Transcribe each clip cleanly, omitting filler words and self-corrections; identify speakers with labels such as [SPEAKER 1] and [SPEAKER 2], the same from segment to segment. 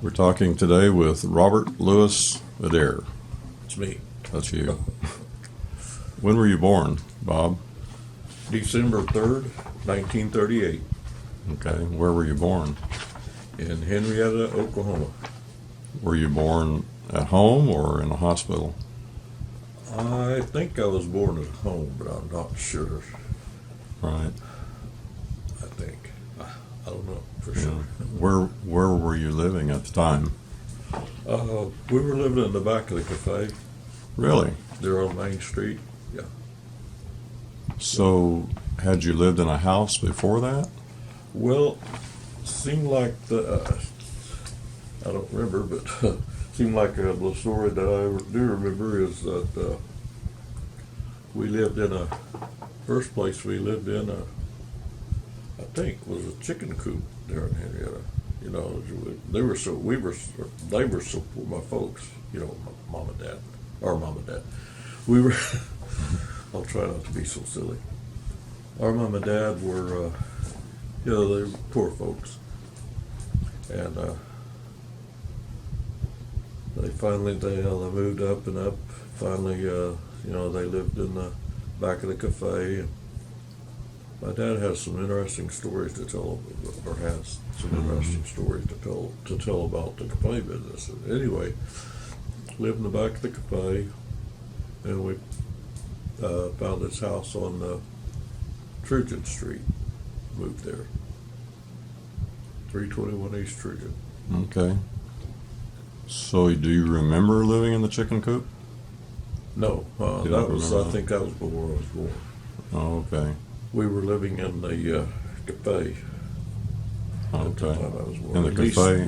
[SPEAKER 1] We're talking today with Robert Louis Adair.
[SPEAKER 2] It's me.
[SPEAKER 1] That's you. When were you born, Bob?
[SPEAKER 2] December 3rd, 1938,
[SPEAKER 1] Okay. Where were you born?
[SPEAKER 2] in Henrietta, Oklahoma.
[SPEAKER 1] Were you born at home or in a hospital?
[SPEAKER 2] I think I was born at home, but I'm not sure.
[SPEAKER 1] Right.
[SPEAKER 2] I think. I don't know for
[SPEAKER 1] Yeah.
[SPEAKER 2] sure.
[SPEAKER 1] Where were you living at the time?
[SPEAKER 2] We were living in the back of the cafe
[SPEAKER 1] Really?
[SPEAKER 2] there on Main Street. Yeah.
[SPEAKER 1] So, had you lived in a house before that?
[SPEAKER 2] Well, seemed like I don't remember, but seemed like the story that I do remember is that we lived in first place we lived in I think was a chicken coop there in Henrietta. You know, they were so my folks, you know, my mom and dad, our mom and dad. We were, I'll try not to be so silly. Our mom and dad were, you know, they were poor folks. And they moved up and up. Finally, you know, they lived in the back of the cafe. And my dad has some interesting stories to tell, or has some interesting stories to tell about the cafe business. Anyway, lived in the back of the cafe, and we found this house on Trujan Street. Moved there. 321 East Trujan.
[SPEAKER 1] Okay. So, do you remember living in the chicken coop?
[SPEAKER 2] No,
[SPEAKER 1] You don't remember
[SPEAKER 2] I think that was before I was born.
[SPEAKER 1] Oh, okay.
[SPEAKER 2] We were living in the cafe at the
[SPEAKER 1] Okay.
[SPEAKER 2] time I was born.
[SPEAKER 1] In the cafe?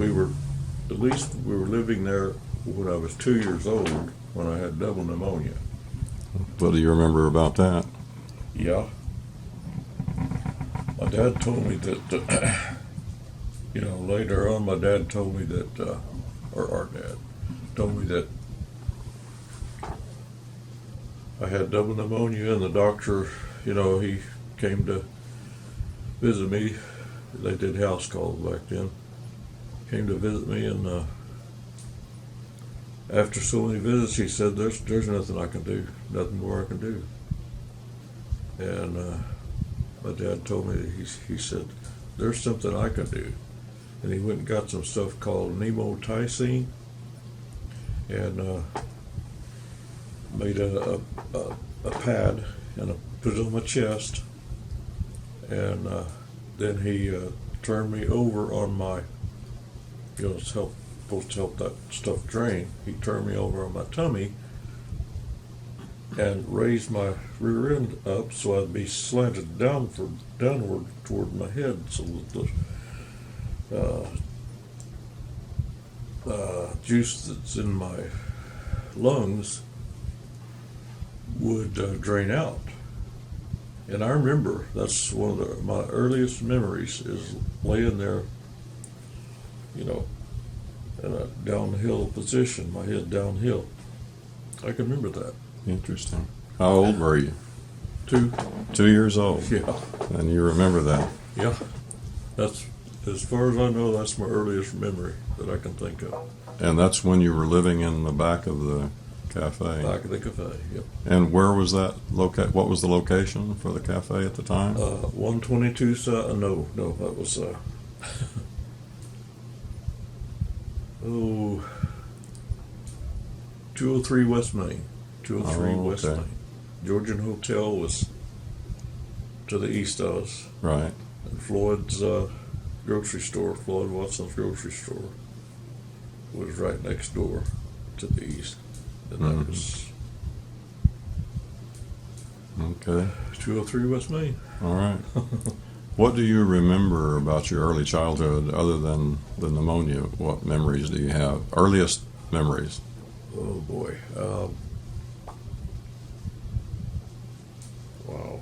[SPEAKER 2] At least we were living there when I was 2 years old, when I had double pneumonia.
[SPEAKER 1] What do you remember about that?
[SPEAKER 2] Yeah. My dad told me that, you know, later on my dad told me that, or our dad told me that I had double pneumonia, and the doctor, you know, he came to visit me. They did house calls back then. Came to visit me, and after so many visits, he said, "There's nothing I can do, nothing more I can do." And my dad told me that he said, "There's something I can do," and he went and got some stuff called nemoticine, and made a pad and put it on my chest, and then he turned me over on my, you know, it's supposed to help that stuff drain. He turned me over on my tummy and raised my rear end up so I'd be slanted downward toward my head, so that the juice that's in my lungs would drain out. And I remember that's one of my earliest memories is laying there, you know, in a downhill position, my head downhill. I can remember that.
[SPEAKER 1] Interesting. How old were you?
[SPEAKER 2] 2.
[SPEAKER 1] 2 years old.
[SPEAKER 2] Yeah.
[SPEAKER 1] And you remember that?
[SPEAKER 2] Yeah. That's, as far as I know, that's my earliest memory that I can think of.
[SPEAKER 1] And that's when you were living in the back of the cafe?
[SPEAKER 2] Back of the cafe, yep.
[SPEAKER 1] And where was that what was the location for the cafe at the time?
[SPEAKER 2] 122 no, that was oh, 203 West Main. 203 West
[SPEAKER 1] okay.
[SPEAKER 2] Main. Georgian Hotel was to the east of us.
[SPEAKER 1] Right.
[SPEAKER 2] And Floyd's grocery store, Floyd Watson's grocery store, was right next door to the east. And that was
[SPEAKER 1] Okay.
[SPEAKER 2] 203 West Main.
[SPEAKER 1] All right. What do you remember about your early childhood other than the pneumonia? What memories do you have? Earliest memories?
[SPEAKER 2] Oh boy. Wow.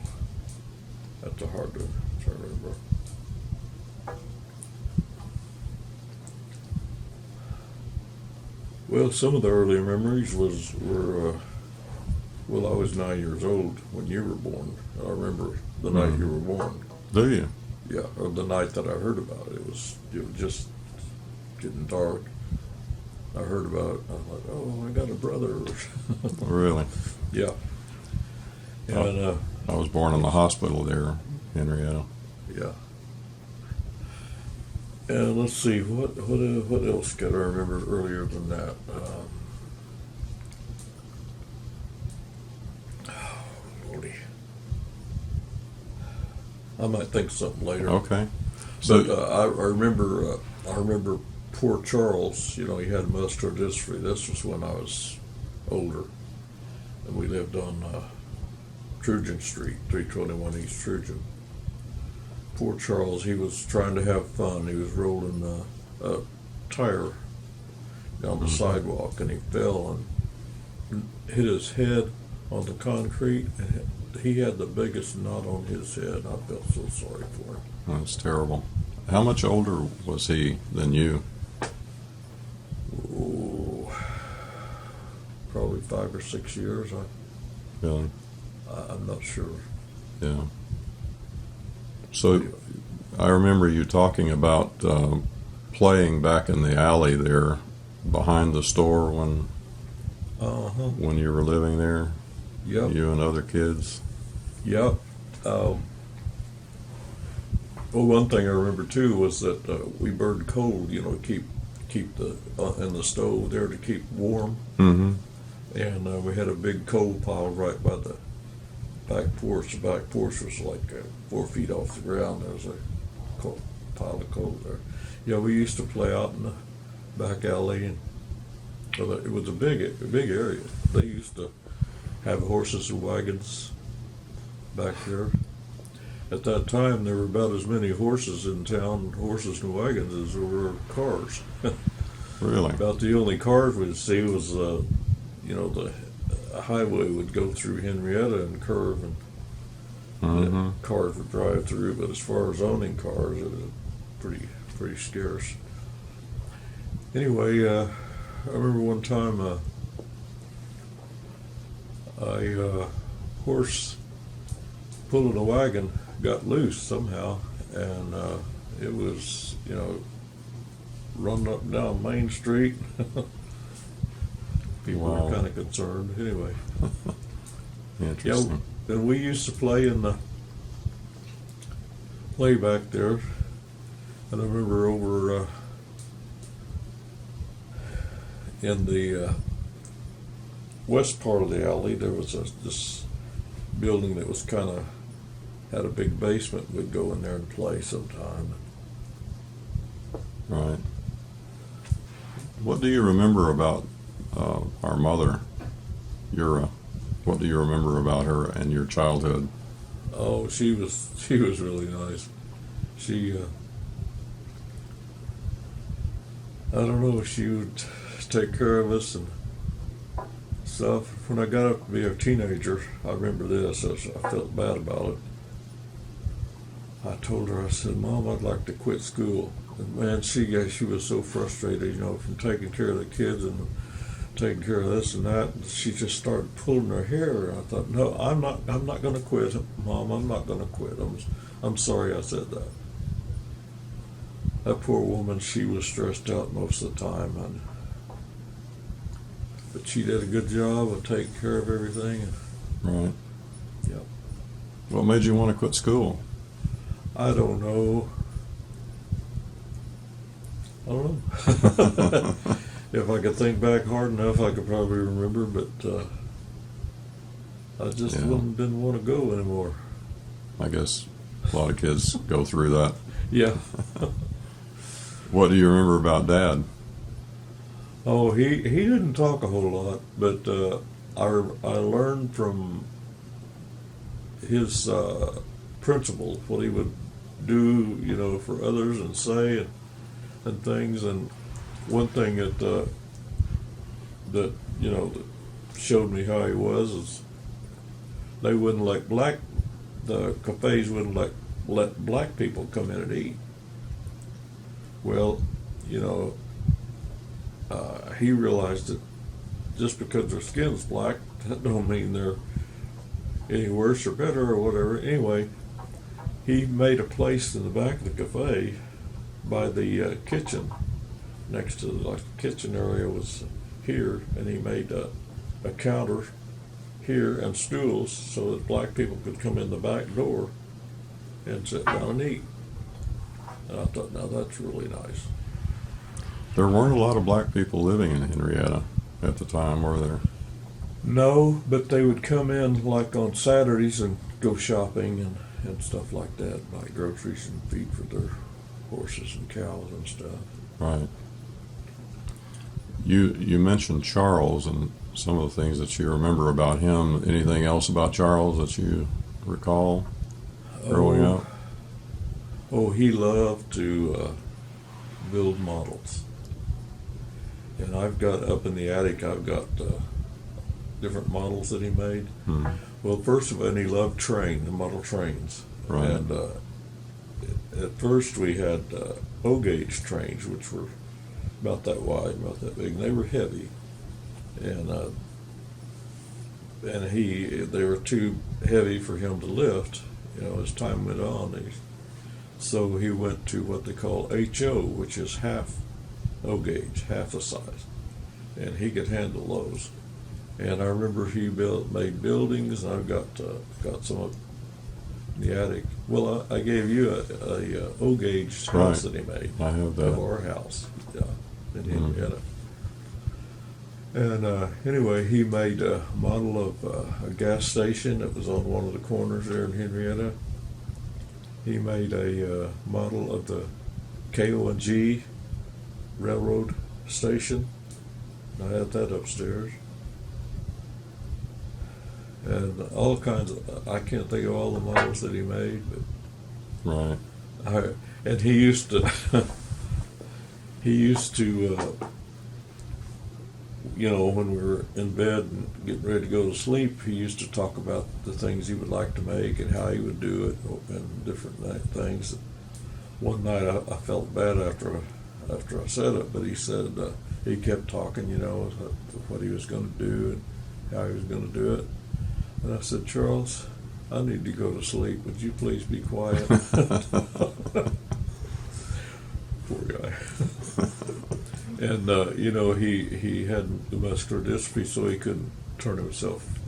[SPEAKER 2] That's hard to remember. Well, some of the early memories were I was 9 years old when you were born. I remember the night you were born.
[SPEAKER 1] Do you?
[SPEAKER 2] Yeah, or the night that I heard about it. It was just getting dark. I heard about it. I was like, oh, I got a brother.
[SPEAKER 1] Really?
[SPEAKER 2] Yeah. And
[SPEAKER 1] I was born in the hospital there, Henrietta.
[SPEAKER 2] yeah. And let's see, what else can I remember earlier than that? Oh, Lordy. I might think of something later.
[SPEAKER 1] Okay.
[SPEAKER 2] But I remember poor Charles. You know, he had muscular dystrophy. This was when I was older, and we lived on Trujan Street, 321 East Trujan. Poor Charles, he was trying to have fun. He was rolling a tire down the sidewalk, and he fell and hit his head on the concrete, and he had the biggest knot on his head. I felt so sorry for him.
[SPEAKER 1] That's terrible. How much older was he than you?
[SPEAKER 2] Oh, probably 5 or 6 years.
[SPEAKER 1] Really?
[SPEAKER 2] I'm not sure.
[SPEAKER 1] Yeah. So I remember you talking about playing back in the alley there behind the store when you were living there.
[SPEAKER 2] Yep.
[SPEAKER 1] You and other kids.
[SPEAKER 2] Yep. Well, one thing I remember too was that we burned coal. You know, keep the in the stove there to keep warm.
[SPEAKER 1] Mm-hmm.
[SPEAKER 2] And we had a big coal pile right by the back porch. The back porch was like 4 feet off the ground. There was a pile of coal there. Yeah, we used to play out in the back alley, and well, it was a big area. They used to have horses and wagons back there. At that time, there were about as many horses in town, horses and wagons, as there were cars.
[SPEAKER 1] Really?
[SPEAKER 2] About the only cars we'd see was, the highway would go through Henrietta and curve, and cars would drive through. But as far as owning cars, it was pretty scarce. Anyway, I remember one time a horse pulling a wagon got loose somehow, and it was, running up and down Main Street. People were kind of concerned. Anyway.
[SPEAKER 1] Interesting.
[SPEAKER 2] Yeah, and we used to play back there. And I remember over in the west part of the alley, there was this building that was kind of had a big basement. We'd go in there and play sometime.
[SPEAKER 1] Right. What do you remember about our mother, Ura? What do you remember about her and your childhood?
[SPEAKER 2] Oh, she was really nice. She, I don't know, she would take care of us and stuff. When I got up to be a teenager, I remember this. I felt bad about it. I told her, I said, Mom, I'd like to quit school. And man, she was so frustrated, from taking care of the kids and taking care of this and that. And she just started pulling her hair. And I thought, no, I'm not going to quit, Mom. I'm not going to quit. I'm sorry I said that. That poor woman, she was stressed out most of the time. But she did a good job of taking care of everything.
[SPEAKER 1] Right.
[SPEAKER 2] Yep.
[SPEAKER 1] What made you want to quit school?
[SPEAKER 2] I don't know. If I could think back hard enough, I could probably remember, but I just didn't want to go anymore.
[SPEAKER 1] I guess a lot of kids go through that.
[SPEAKER 2] Yeah.
[SPEAKER 1] What do you remember about Dad?
[SPEAKER 2] Oh, he didn't talk a whole lot, but I learned from his principles, what he would do, for others and say and things. And one thing that showed me how he was is they wouldn't the cafes wouldn't let black people come in and eat. Well, he realized that just because their skin's black, that don't mean they're any worse or better or whatever. Anyway, he made a place in the back of the cafe by the kitchen, next to like the kitchen area was here, and he made a counter here and stools so that black people could come in the back door and sit down and eat. And I thought, now that's really nice.
[SPEAKER 1] There weren't a lot of black people living in Henrietta at the time, were there?
[SPEAKER 2] No, but they would come in like on Saturdays and go shopping and stuff like that, buy groceries and feed for their horses and cows and stuff.
[SPEAKER 1] Right. You mentioned Charles and some of the things that you remember about him. Anything else about Charles that you recall growing up?
[SPEAKER 2] Oh, he loved to build models. And I've got up in the attic, I've got different models that he made.
[SPEAKER 1] Hmm.
[SPEAKER 2] Well, first of all, he loved model trains.
[SPEAKER 1] Right.
[SPEAKER 2] And at first we had O-gauge trains, which were about that wide, about that big, and they were heavy. And they were too heavy for him to lift, as time went on. So he went to what they call HO, which is half O-gauge, half the size. And he could handle those. And I remember he made buildings, and I've got some up in the attic. Well, I gave you a O-gauge house that he made.
[SPEAKER 1] I have that.
[SPEAKER 2] Of our house, yeah, in Henrietta. And anyway, he made a model of a gas station that was on one of the corners there in Henrietta. He made a model of the K-O&G railroad station. I had that upstairs. And all kinds of, I can't think of all the models that he made, but
[SPEAKER 1] Right.
[SPEAKER 2] and he used to, when we were in bed and getting ready to go to sleep, he used to talk about the things he would like to make and how he would do it and different things. One night I felt bad after I said it, but he said he kept talking, what he was going to do and how he was going to do it. And I said, Charles, I need to go to sleep. Would you please be quiet? Poor guy. And, he had the muscular dystrophy, so he couldn't turn himself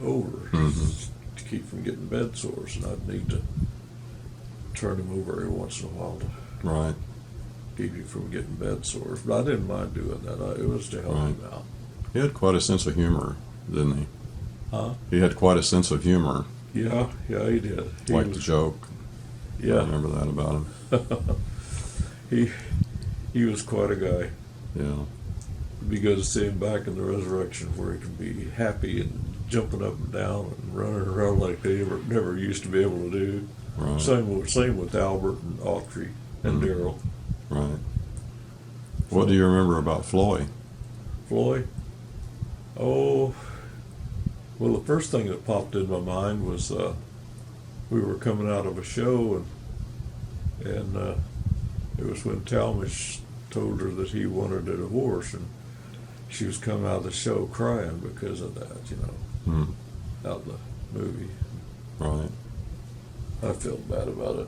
[SPEAKER 2] over to keep from getting bed sores. And I'd need to turn him over every once in a while to
[SPEAKER 1] Right.
[SPEAKER 2] keep him from getting bed sores. But I didn't mind doing that. It was to help him out.
[SPEAKER 1] He had quite a sense of humor, didn't he?
[SPEAKER 2] Huh?
[SPEAKER 1] He had quite a sense of humor.
[SPEAKER 2] Yeah, he did. He
[SPEAKER 1] Liked to joke.
[SPEAKER 2] Yeah.
[SPEAKER 1] I remember that about him.
[SPEAKER 2] He was quite a guy.
[SPEAKER 1] Yeah.
[SPEAKER 2] It'd be good to see him back in the resurrection where he can be happy and jumping up and down and running around like they never used to be able to do.
[SPEAKER 1] Right.
[SPEAKER 2] Same with Albert and Autry and Daryl.
[SPEAKER 1] Right. What do you remember about Floyd?
[SPEAKER 2] Floyd? Oh, well, the first thing that popped in my mind was we were coming out of a show, and it was when Talmadge told her that he wanted a divorce, and she was coming out of the show crying because of that, out in the movie.
[SPEAKER 1] Right.
[SPEAKER 2] I felt bad about it.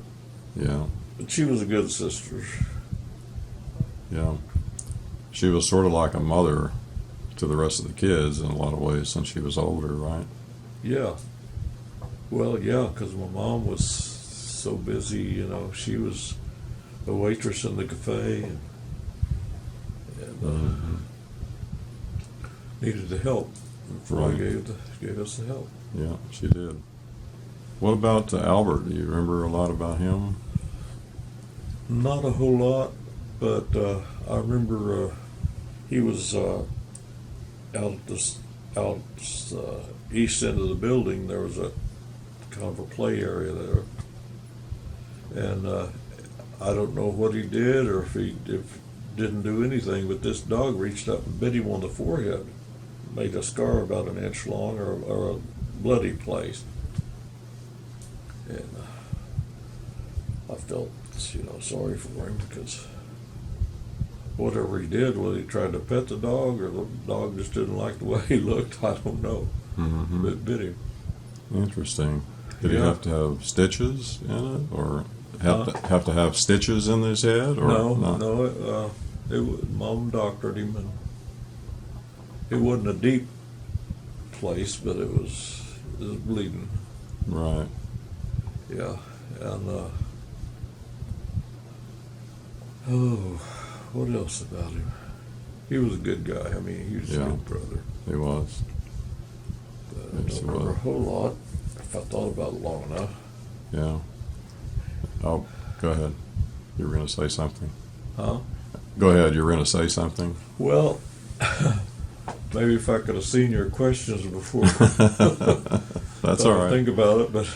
[SPEAKER 1] Yeah.
[SPEAKER 2] But she was a good sister.
[SPEAKER 1] Yeah. She was sort of like a mother to the rest of the kids in a lot of ways since she was older, right?
[SPEAKER 2] Yeah. Well, yeah, because my mom was so busy, she was a waitress in the cafe and needed the help. And Floyd gave us the help.
[SPEAKER 1] Yeah, she did. What about Albert? Do you remember a lot about him?
[SPEAKER 2] Not a whole lot, but I remember he was out at the east end of the building. There was a kind of a play area there, and I don't know what he did or if didn't do anything, but this dog reached up and bit him on the forehead, made a scar about an inch long or a bloody place. And I felt, sorry for him because whatever he did, whether he tried to pet the dog or the dog just didn't like the way he looked, I don't know.
[SPEAKER 1] Mm-hmm.
[SPEAKER 2] But it bit him.
[SPEAKER 1] Interesting. Did he
[SPEAKER 2] Yeah.
[SPEAKER 1] have to have stitches in it, or have to have stitches in his head, or
[SPEAKER 2] No,
[SPEAKER 1] not?
[SPEAKER 2] no. Mom doctored him, and it wasn't a deep place, but it was bleeding.
[SPEAKER 1] Right.
[SPEAKER 2] Yeah, and oh, what else about him? He was a good guy. I mean, he was a good brother.
[SPEAKER 1] He was.
[SPEAKER 2] But I don't remember a whole lot if I thought about it long enough.
[SPEAKER 1] Yeah. Oh, go ahead. You were going to say something.
[SPEAKER 2] Huh?
[SPEAKER 1] Go ahead. You were going to say something.
[SPEAKER 2] Well, maybe if I could have seen your questions before.
[SPEAKER 1] That's all right.
[SPEAKER 2] Think about it, but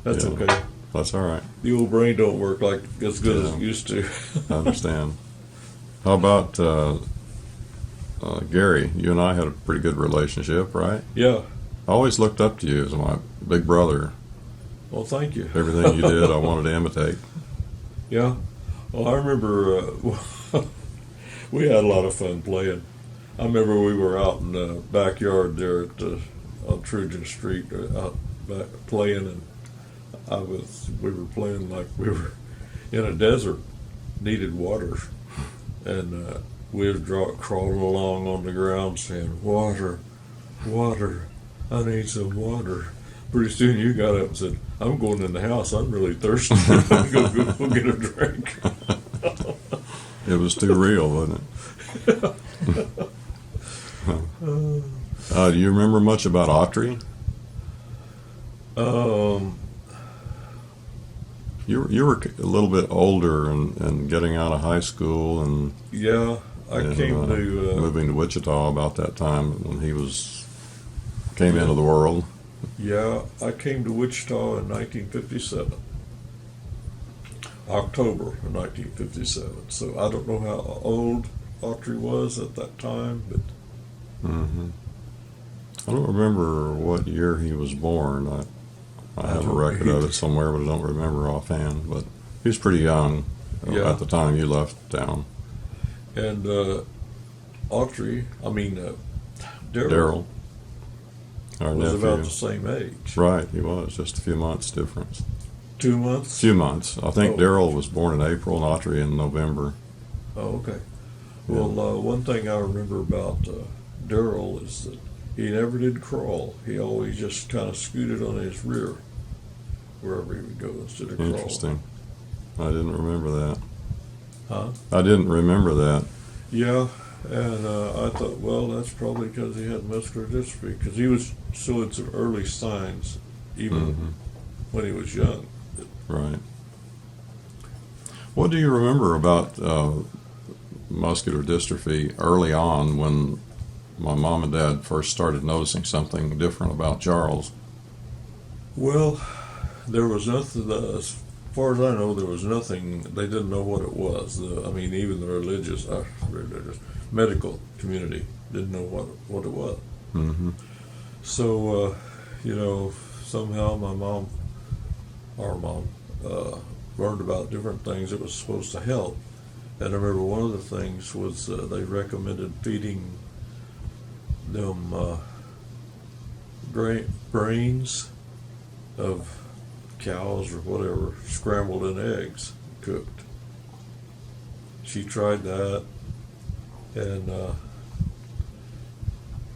[SPEAKER 2] that's okay.
[SPEAKER 1] That's all right.
[SPEAKER 2] The old brain don't work like as good as it used to.
[SPEAKER 1] I understand. How about Gary? You and I had a pretty good relationship, right?
[SPEAKER 2] Yeah.
[SPEAKER 1] I always looked up to you as my big brother.
[SPEAKER 2] Well, thank you.
[SPEAKER 1] Everything you did, I wanted to imitate.
[SPEAKER 2] Yeah. Well, I remember we had a lot of fun playing. I remember we were out in the backyard there on Trojan Street, out back playing, and we were playing like we were in a desert, needed water, and we was crawling along on the ground saying, "Water, water, I need some water." Pretty soon you got up and said, "I'm going in the house. I'm really thirsty. go get a drink."
[SPEAKER 1] It was too real, wasn't it? Do you remember much about Autry? You were a little bit older and getting out of high school and
[SPEAKER 2] yeah, I came to
[SPEAKER 1] moving to Wichita about that time when he came into the world.
[SPEAKER 2] Yeah, I came to Wichita in 1957, October of 1957. So I don't know how old Autry was at that time, but
[SPEAKER 1] I don't remember what year he was born. I have a record of it somewhere, but I don't remember offhand. But he was pretty young at the time you left town.
[SPEAKER 2] And Autry, Daryl
[SPEAKER 1] our
[SPEAKER 2] was
[SPEAKER 1] nephew.
[SPEAKER 2] about the same age.
[SPEAKER 1] Right, he was. Just a few months difference.
[SPEAKER 2] 2 months?
[SPEAKER 1] Few months. I think Daryl was born in April and Autry in November.
[SPEAKER 2] Oh, okay. Well, one thing I remember about Daryl is that he never did crawl. He always just kind of scooted on his rear wherever he would go instead of crawl.
[SPEAKER 1] Interesting. I didn't remember that.
[SPEAKER 2] Huh?
[SPEAKER 1] I didn't remember that.
[SPEAKER 2] Yeah, and I thought, well, that's probably because he had muscular dystrophy, because he was showing some early signs even when he was young.
[SPEAKER 1] Right. What do you remember about muscular dystrophy early on when my mom and dad first started noticing something different about Charles?
[SPEAKER 2] Well, there was nothing, as far as I know, there was nothing, they didn't know what it was. Even the religious, medical community didn't know what it was.
[SPEAKER 1] Mm-hmm.
[SPEAKER 2] So, somehow our mom, learned about different things that was supposed to help. And I remember one of the things was they recommended feeding them brains of cows or whatever, scrambled in eggs, cooked. She tried that, and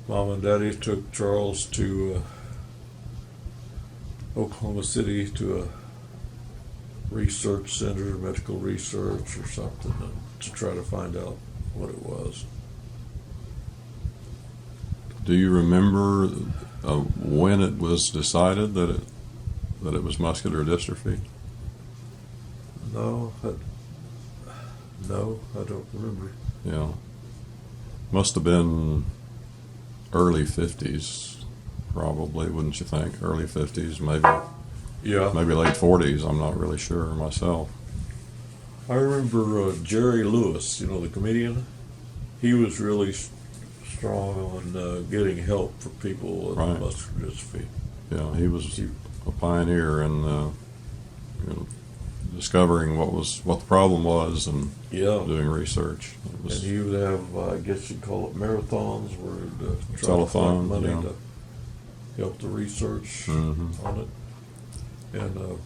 [SPEAKER 2] Mom and Daddy took Charles to Oklahoma City to a research center, medical research or something, to try to find out what it was.
[SPEAKER 1] Do you remember when it was decided that it was muscular dystrophy?
[SPEAKER 2] No, I don't remember.
[SPEAKER 1] Yeah. Must have been early 50s, probably, wouldn't you think? Early 50s, maybe.
[SPEAKER 2] Yeah.
[SPEAKER 1] Maybe late 40s, I'm not really sure myself.
[SPEAKER 2] I remember Jerry Lewis, the comedian. He was really strong on getting help for people with muscular dystrophy.
[SPEAKER 1] Yeah, he was a pioneer in discovering what the problem was and doing research.
[SPEAKER 2] And he would have, I guess you'd call it marathons, where he'd try to
[SPEAKER 1] Telethon,
[SPEAKER 2] find money to help the research on it. And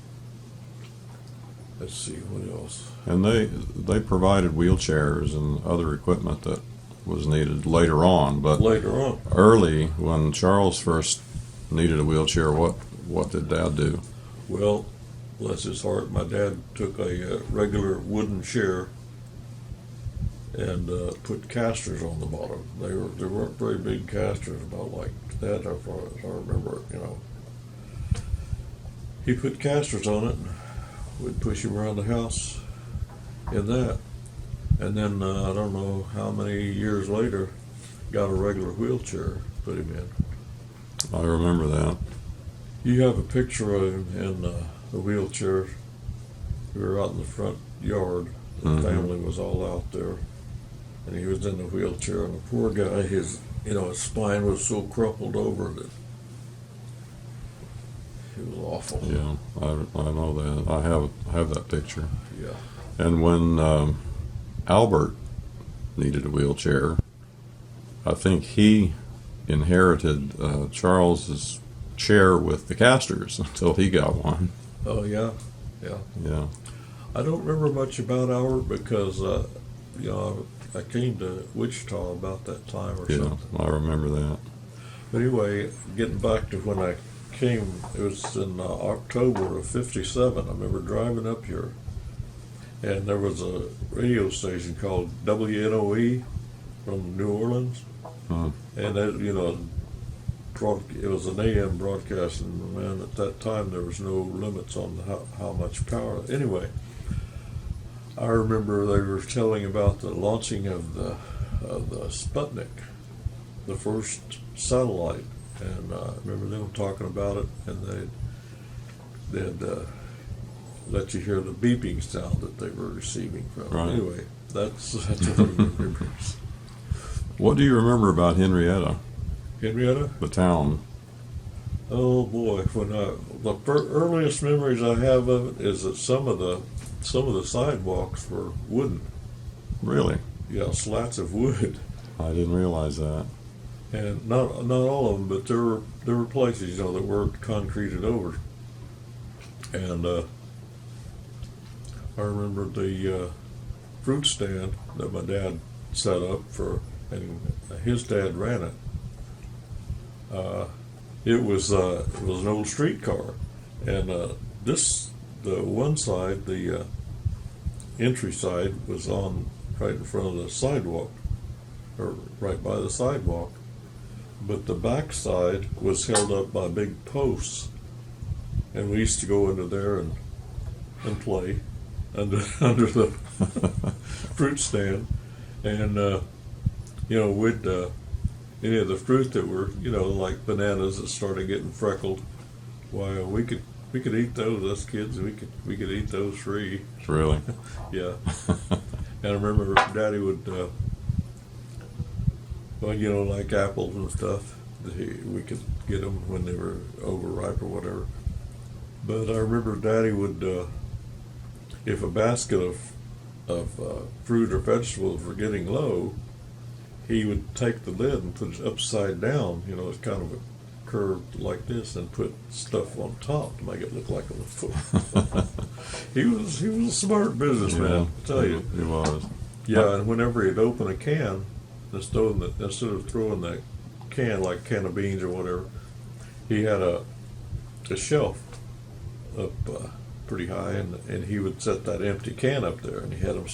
[SPEAKER 2] let's see, what else?
[SPEAKER 1] And they provided wheelchairs and other equipment that was needed later on. But
[SPEAKER 2] Later on,
[SPEAKER 1] early, when Charles first needed a wheelchair, what did Dad do?
[SPEAKER 2] well, bless his heart, my dad took a regular wooden chair and put casters on the bottom. They weren't very big casters, about like that, as far as I remember it, you know. He put casters on it, and we'd push him around the house in that. And then I don't know how many years later, got a regular wheelchair, put him in.
[SPEAKER 1] I remember that.
[SPEAKER 2] You have a picture of him in the wheelchair. We were out in the front yard. The
[SPEAKER 1] Mhm.
[SPEAKER 2] family was all out there, and he was in the wheelchair. And the poor guy, his spine was so crumpled over that it was awful.
[SPEAKER 1] Yeah, I know that. I have that picture.
[SPEAKER 2] Yeah.
[SPEAKER 1] And when Albert needed a wheelchair, I think he inherited Charles's chair with the casters until he got one.
[SPEAKER 2] Oh yeah, yeah.
[SPEAKER 1] Yeah.
[SPEAKER 2] I don't remember much about Albert because I came to Wichita about that time or
[SPEAKER 1] Yeah,
[SPEAKER 2] something.
[SPEAKER 1] I remember that.
[SPEAKER 2] But anyway, getting back to when I came, it was in October of '57. I remember driving up here, and there was a radio station called WNOE from New Orleans,
[SPEAKER 1] Hmm.
[SPEAKER 2] and that, it was an AM broadcast, and man, at that time there was no limits on how much power. Anyway, I remember they were telling about the launching of the Sputnik, the first satellite, and I remember them talking about it, and they'd let you hear the beeping sound that they were receiving from.
[SPEAKER 1] Right.
[SPEAKER 2] Anyway, that's what I remember.
[SPEAKER 1] What do you remember about Henrietta,
[SPEAKER 2] Henrietta?
[SPEAKER 1] the town?
[SPEAKER 2] Oh boy, earliest memories I have of it is that some of the sidewalks were wooden.
[SPEAKER 1] Really?
[SPEAKER 2] Yeah, slats of wood,
[SPEAKER 1] I didn't realize that.
[SPEAKER 2] and not all of them, but there were places that weren't concreted over. And I remember the fruit stand that my dad set up and his dad ran it. It was an old streetcar, and the one side, the entry side, was on right in front of the sidewalk, or right by the sidewalk, but the back side was held up by big posts, and we used to go into there and play under the fruit stand, and we'd any of the fruit that were like bananas that started getting freckled, why we could eat those, us kids. We could eat those free.
[SPEAKER 1] Really?
[SPEAKER 2] Yeah. And I remember Daddy would like apples and stuff, we could get them when they were overripe or whatever. But I remember Daddy would if a basket of fruit or vegetables were getting low, he would take the lid and put it upside down. It's kind of a curved like this, and put stuff on top to make it look like a foot. He was a smart businessman, I tell you.
[SPEAKER 1] He was.
[SPEAKER 2] Yeah, and whenever he'd open a can, instead of throwing that can like a can of beans or whatever, he had a shelf up pretty high, and he would set that empty can up there, and he had them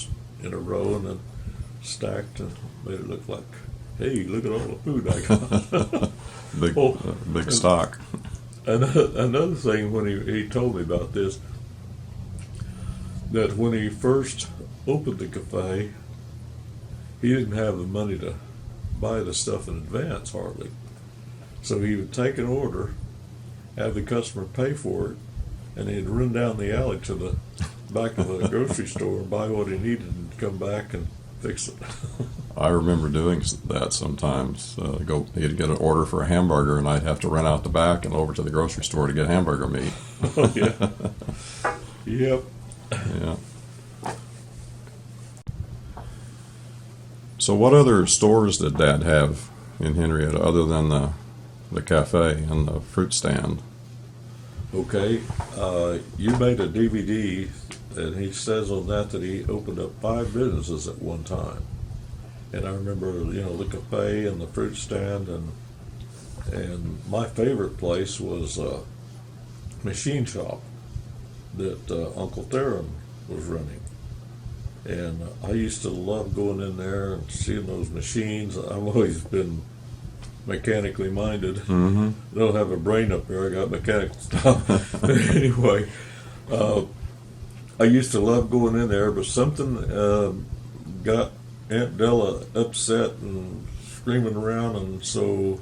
[SPEAKER 2] in a row and then stacked and made it look like, hey, look at all the food I got.
[SPEAKER 1] Big stock.
[SPEAKER 2] Another thing, when he told me about this, that when he first opened the cafe, he didn't have the money to buy the stuff in advance hardly. So he would take an order, have the customer pay for it, and he'd run down the alley to the back of the grocery store and buy what he needed and come back and fix it.
[SPEAKER 1] I remember doing that sometimes. He'd get an order for a hamburger, and I'd have to run out the back and over to the grocery store to get hamburger meat.
[SPEAKER 2] Oh, yeah. Yep.
[SPEAKER 1] Yeah. So what other stores did Dad have in Henrietta other than the cafe and the fruit stand?
[SPEAKER 2] Okay. You made a DVD and he says on that he opened up 5 businesses at one time. And I remember, the cafe and the fruit stand, and my favorite place was a machine shop that Uncle Theron was running. And I used to love going in there and seeing those machines. I've always been mechanically minded.
[SPEAKER 1] Mm-hmm.
[SPEAKER 2] I don't have a brain up there. I got mechanical stuff. Anyway, I used to love going in there, but something got Aunt Della upset and screaming around, and so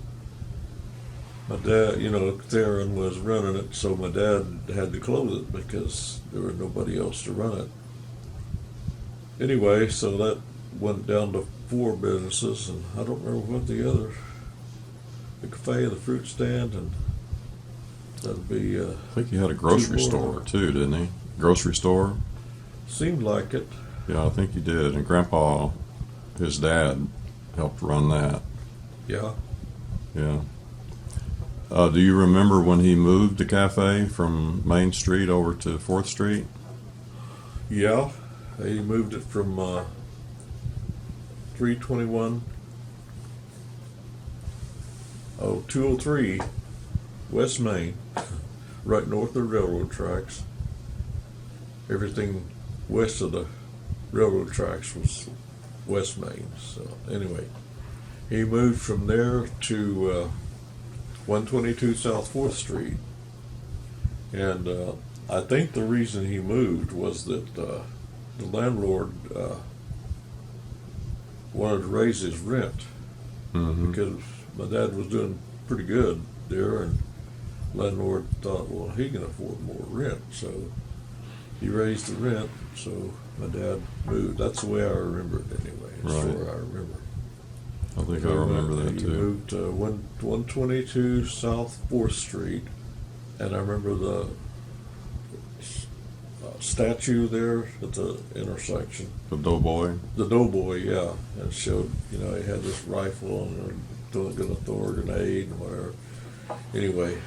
[SPEAKER 2] my dad, Theron was running it, so my dad had to close it because there was nobody else to run it. Anyway, so that went down to 4 businesses, and I don't remember what the cafe, the fruit stand, and that'd be.
[SPEAKER 1] I think he had a grocery
[SPEAKER 2] 2 more.
[SPEAKER 1] store too, didn't he? Grocery store.
[SPEAKER 2] Seemed like it.
[SPEAKER 1] Yeah, I think he did. And Grandpa, his dad, helped run that.
[SPEAKER 2] Yeah.
[SPEAKER 1] Yeah. Do you remember when he moved the cafe from Main Street over to 4th Street?
[SPEAKER 2] Yeah. He moved it from 321, 203 West Main, right north of the railroad tracks. Everything west of the railroad tracks was West Main. So anyway, he moved from there to 122 South 4th Street. And I think the reason he moved was that the landlord wanted to raise his rent,
[SPEAKER 1] Mm-hmm.
[SPEAKER 2] because my dad was doing pretty good there, and landlord thought, well, he can afford more rent, so he raised the rent, so my dad moved. That's the way I remember it anyway. That's
[SPEAKER 1] Right.
[SPEAKER 2] where I remember.
[SPEAKER 1] I think I remember that
[SPEAKER 2] He
[SPEAKER 1] too.
[SPEAKER 2] moved to 122 South 4th Street, and I remember the statue there at the intersection.
[SPEAKER 1] The Doughboy.
[SPEAKER 2] The doughboy, yeah, and showed, he had this rifle and gonna throw a grenade and whatever. Anyway,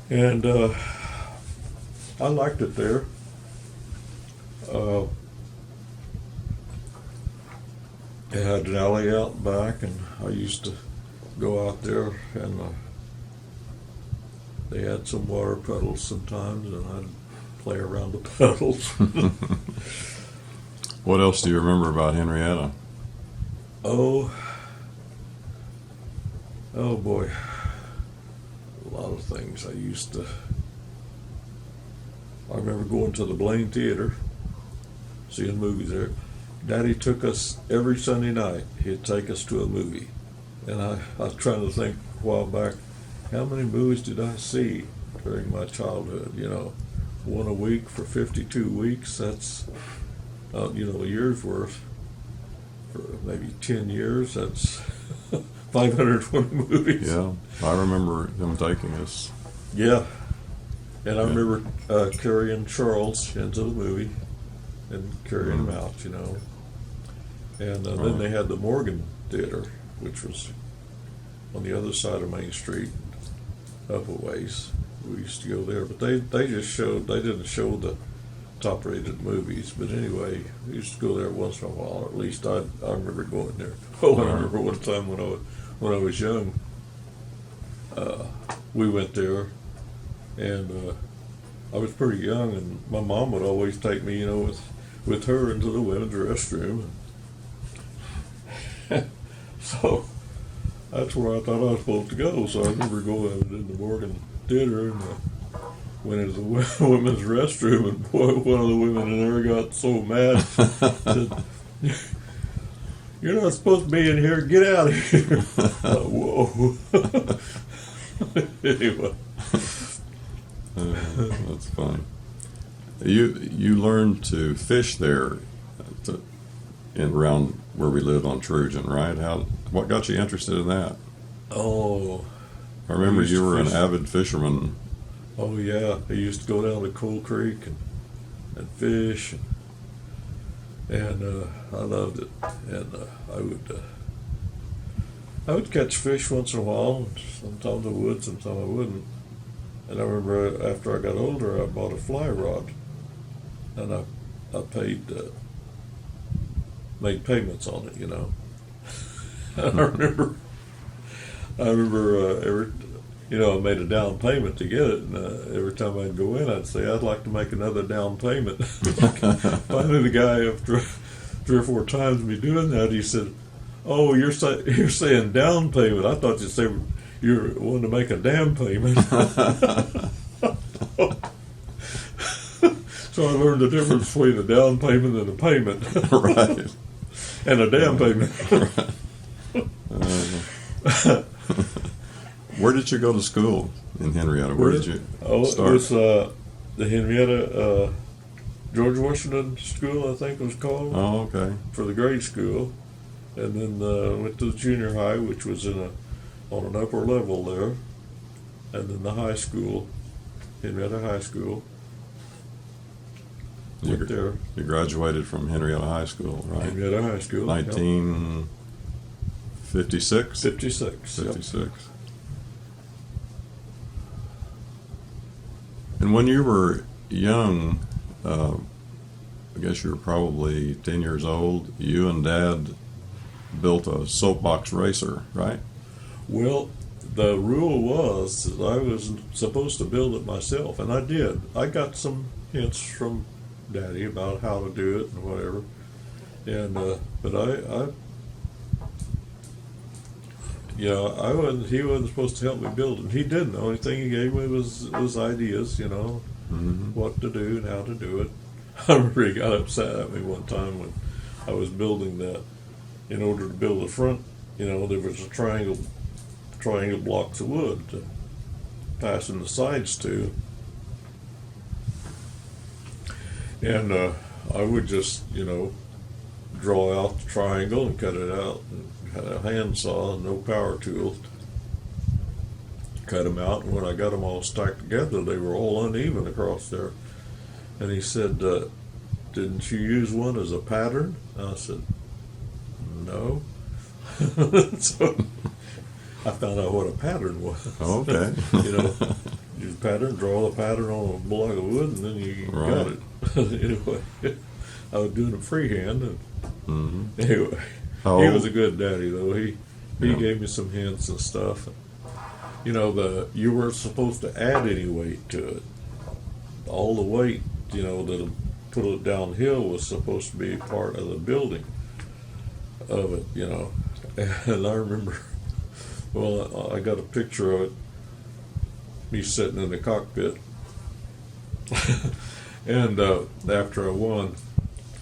[SPEAKER 2] and I liked it there. It had an alley out back, and I used to go out there, and they had some water puddles sometimes, and I'd play around the puddles.
[SPEAKER 1] What else do you remember about Henrietta?
[SPEAKER 2] Oh boy, a lot of things. I remember going to the Blaine Theater, seeing movies there. Daddy took us every Sunday night. He'd take us to a movie, and I was trying to think a while back, how many movies did I see during my childhood? One a week for 52 weeks. That's a year's worth. For maybe 10 years, that's 520 movies.
[SPEAKER 1] Yeah, I remember him taking us.
[SPEAKER 2] Yeah. And I
[SPEAKER 1] Yeah.
[SPEAKER 2] remember carrying Charles into the movie and carrying him out, And then
[SPEAKER 1] Right.
[SPEAKER 2] they had the Morgan Theater, which was on the other side of Main Street, up a ways. We used to go there, but they didn't show the top-rated movies. But anyway, we used to go there once in a while. Or at least I remember going there. Oh, I remember one time when I was young, we went there, and I was pretty young, and my mom would always take me, with her into the women's restroom. So that's where I thought I was supposed to go. So I remember going in the Morgan Theater and went into the women's restroom, and boy, one of the women in there got so mad. Said, "You're not supposed to be in here. Get out of here!" Whoa. Anyway.
[SPEAKER 1] That's fun. You learned to fish there, around where we lived on Trojan, right? What got you interested in that?
[SPEAKER 2] Oh.
[SPEAKER 1] I remember
[SPEAKER 2] used
[SPEAKER 1] you
[SPEAKER 2] to
[SPEAKER 1] were an
[SPEAKER 2] fish.
[SPEAKER 1] avid fisherman.
[SPEAKER 2] Oh yeah, I used to go down to Coal Creek and fish, and I loved it. And I would catch fish once in a while. Sometimes I would, sometimes I wouldn't. And I remember after I got older, I bought a fly rod, and I paid, made payments on it, you know. And I remember I made a down payment to get it, and every time I'd go in, I'd say, I'd like to make another down payment. Finally, the guy, after 3 or 4 times me doing that, he said, "Oh, you're saying down payment. I thought you said you wanted to make a damn payment." So I learned the difference between a down payment and a payment.
[SPEAKER 1] Right.
[SPEAKER 2] And a damn payment.
[SPEAKER 1] Where did you go to school in Henrietta? Where did you start?
[SPEAKER 2] It was the Henrietta George Washington School, I think it was called.
[SPEAKER 1] Oh, okay.
[SPEAKER 2] For the grade school, and then went to the junior high, which was on an upper level there, and then the high school, Henrietta High School.
[SPEAKER 1] You,
[SPEAKER 2] Went there.
[SPEAKER 1] You graduated from Henrietta High School, right?
[SPEAKER 2] Henrietta High School.
[SPEAKER 1] 1956?
[SPEAKER 2] 56.
[SPEAKER 1] 56. Yep. And when you were young, I guess you were probably 10 years old, you and Dad built a soapbox racer, right?
[SPEAKER 2] Well, the rule was that I was supposed to build it myself, and I did. I got some hints from Daddy about how to do it and whatever, and but he wasn't supposed to help me build it. He didn't. The only thing he gave me was ideas, what to do and how to do it. I remember he got upset at me one time when I was building that. In order to build the front, there was a triangle blocks of wood to fasten the sides to. And I would just, draw out the triangle and cut it out, and had a handsaw and no power tools. Cut them out, and when I got them all stacked together, they were all uneven across there. And he said, "Didn't you use one as a pattern?" And I said, "No." So I found out what a pattern was.
[SPEAKER 1] Okay.
[SPEAKER 2] Use pattern, draw the pattern on a block of wood, and then you got it. Anyway, I was doing it freehand. And anyway, he was a good daddy, though. He gave me some hints and stuff. You weren't supposed to add any weight to it. All the weight, that'll put it downhill was supposed to be part of the building of it, And I remember, I got a picture of it, me sitting in the cockpit. And after I won,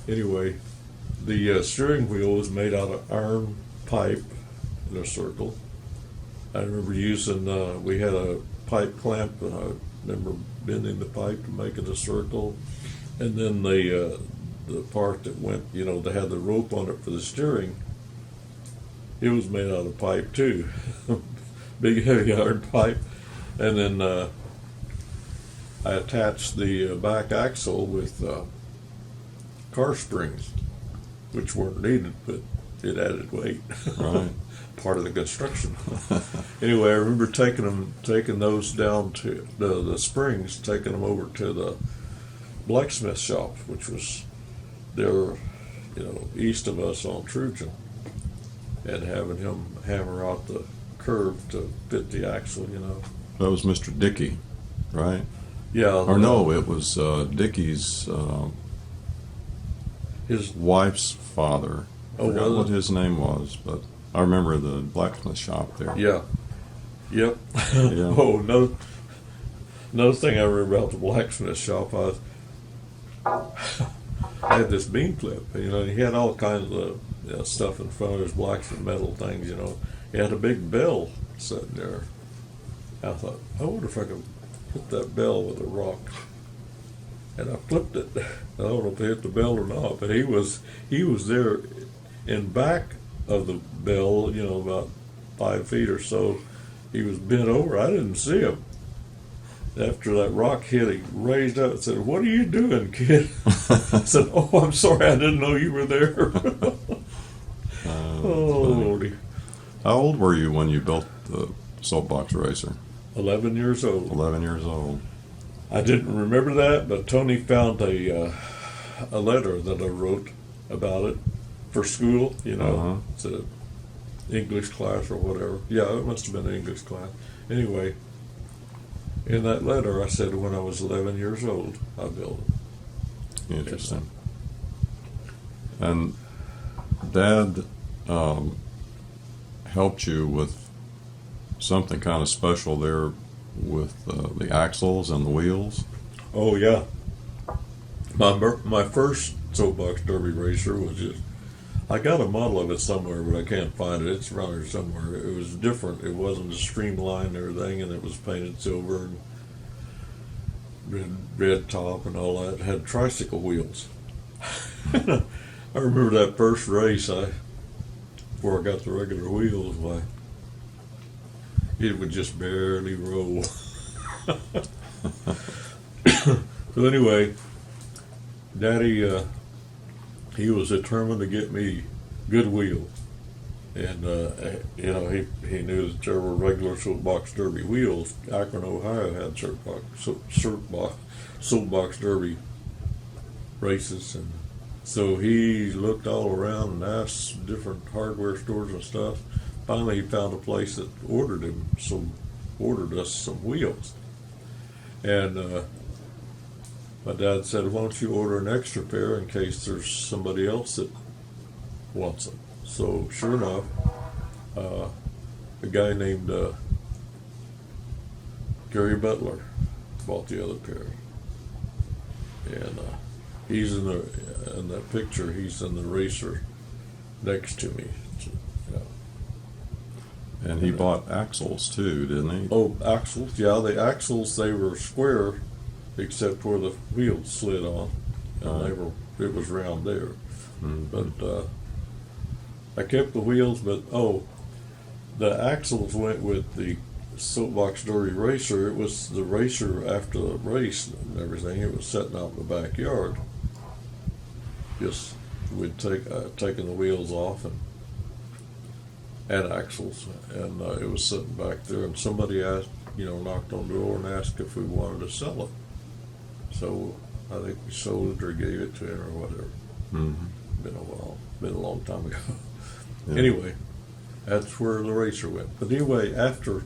[SPEAKER 2] anyway, the steering wheel was made out of iron pipe in a circle. I remember using, we had a pipe clamp, and I remember bending the pipe to make it a circle. And then the part that went, that had the rope on it for the steering, it was made out of pipe too. Big heavy iron pipe. And then I attached the back axle with car springs, which weren't needed, but it added weight.
[SPEAKER 1] Right.
[SPEAKER 2] Part of the construction. Anyway, I remember taking those down to the springs, taking them over to the blacksmith shop, which was there, east of us on Trojan, and having him hammer out the curve to fit the axle.
[SPEAKER 1] That was Mr. Dickey, right?
[SPEAKER 2] Yeah.
[SPEAKER 1] Or no, it was Dickey's his wife's father. I forgot what his name was, but I remember the blacksmith shop there.
[SPEAKER 2] Yeah. Yep.
[SPEAKER 1] Yeah.
[SPEAKER 2] Oh, another thing I remember about the blacksmith shop, I had this bean clip. He had all kinds of stuff in front of his blacksmith metal things. He had a big bell sitting there. I thought, I wonder if I could hit that bell with a rock. And I flipped it. I don't know if it hit the bell or not, but he was there in back of the bell, about 5 feet or so. He was bent over. I didn't see him. After that rock hit, he raised up and said, "What are you doing, kid?" I said, "Oh, I'm sorry. I didn't know you were there." Oh, Lordy.
[SPEAKER 1] How old were you when you built the soapbox racer?
[SPEAKER 2] 11 years old.
[SPEAKER 1] 11 years old.
[SPEAKER 2] I didn't remember that, but Tony found a letter that I wrote about it for school. It's a English class or whatever. Yeah, it must have been an English class. Anyway, in that letter, I said when I was 11 years old, I built it.
[SPEAKER 1] Interesting. And Dad helped you with something kind of special there with the axles and the wheels.
[SPEAKER 2] Oh yeah, my first soapbox derby racer was just. I got a model of it somewhere, but I can't find it. It's around here somewhere. It was different. It wasn't a streamlined and everything, and it was painted silver and red top and all that. It had tricycle wheels. I remember that first race. Before I got the regular wheels, why it would just barely roll. So anyway, Daddy, he was determined to get me good wheels, and he knew that there were regular soapbox derby wheels. Akron, Ohio had soapbox derby races, and so he looked all around and asked different hardware stores and stuff. Finally, he found a place that ordered us some wheels, and my dad said, "Why don't you order an extra pair in case there's somebody else that wants them?" So sure enough, a guy named Gary Butler bought the other pair, and he's in that picture. He's in the racer next to me.
[SPEAKER 1] And he bought axles too, didn't he?
[SPEAKER 2] Oh, axles! Yeah, the axles, they were square, except where the wheels slid on, and it was round there.
[SPEAKER 1] Mm-hmm.
[SPEAKER 2] But I kept the wheels, but the axles went with the soapbox derby racer. It was the racer after the race and everything. It was sitting out in the backyard. Just we'd taken the wheels off and axles, and it was sitting back there. And somebody asked, knocked on the door and asked if we wanted to sell it. So I think we sold it or gave it to him or whatever.
[SPEAKER 1] Mm-hmm.
[SPEAKER 2] Been a long time ago.
[SPEAKER 1] Yeah.
[SPEAKER 2] Anyway, that's where the racer went. But anyway, after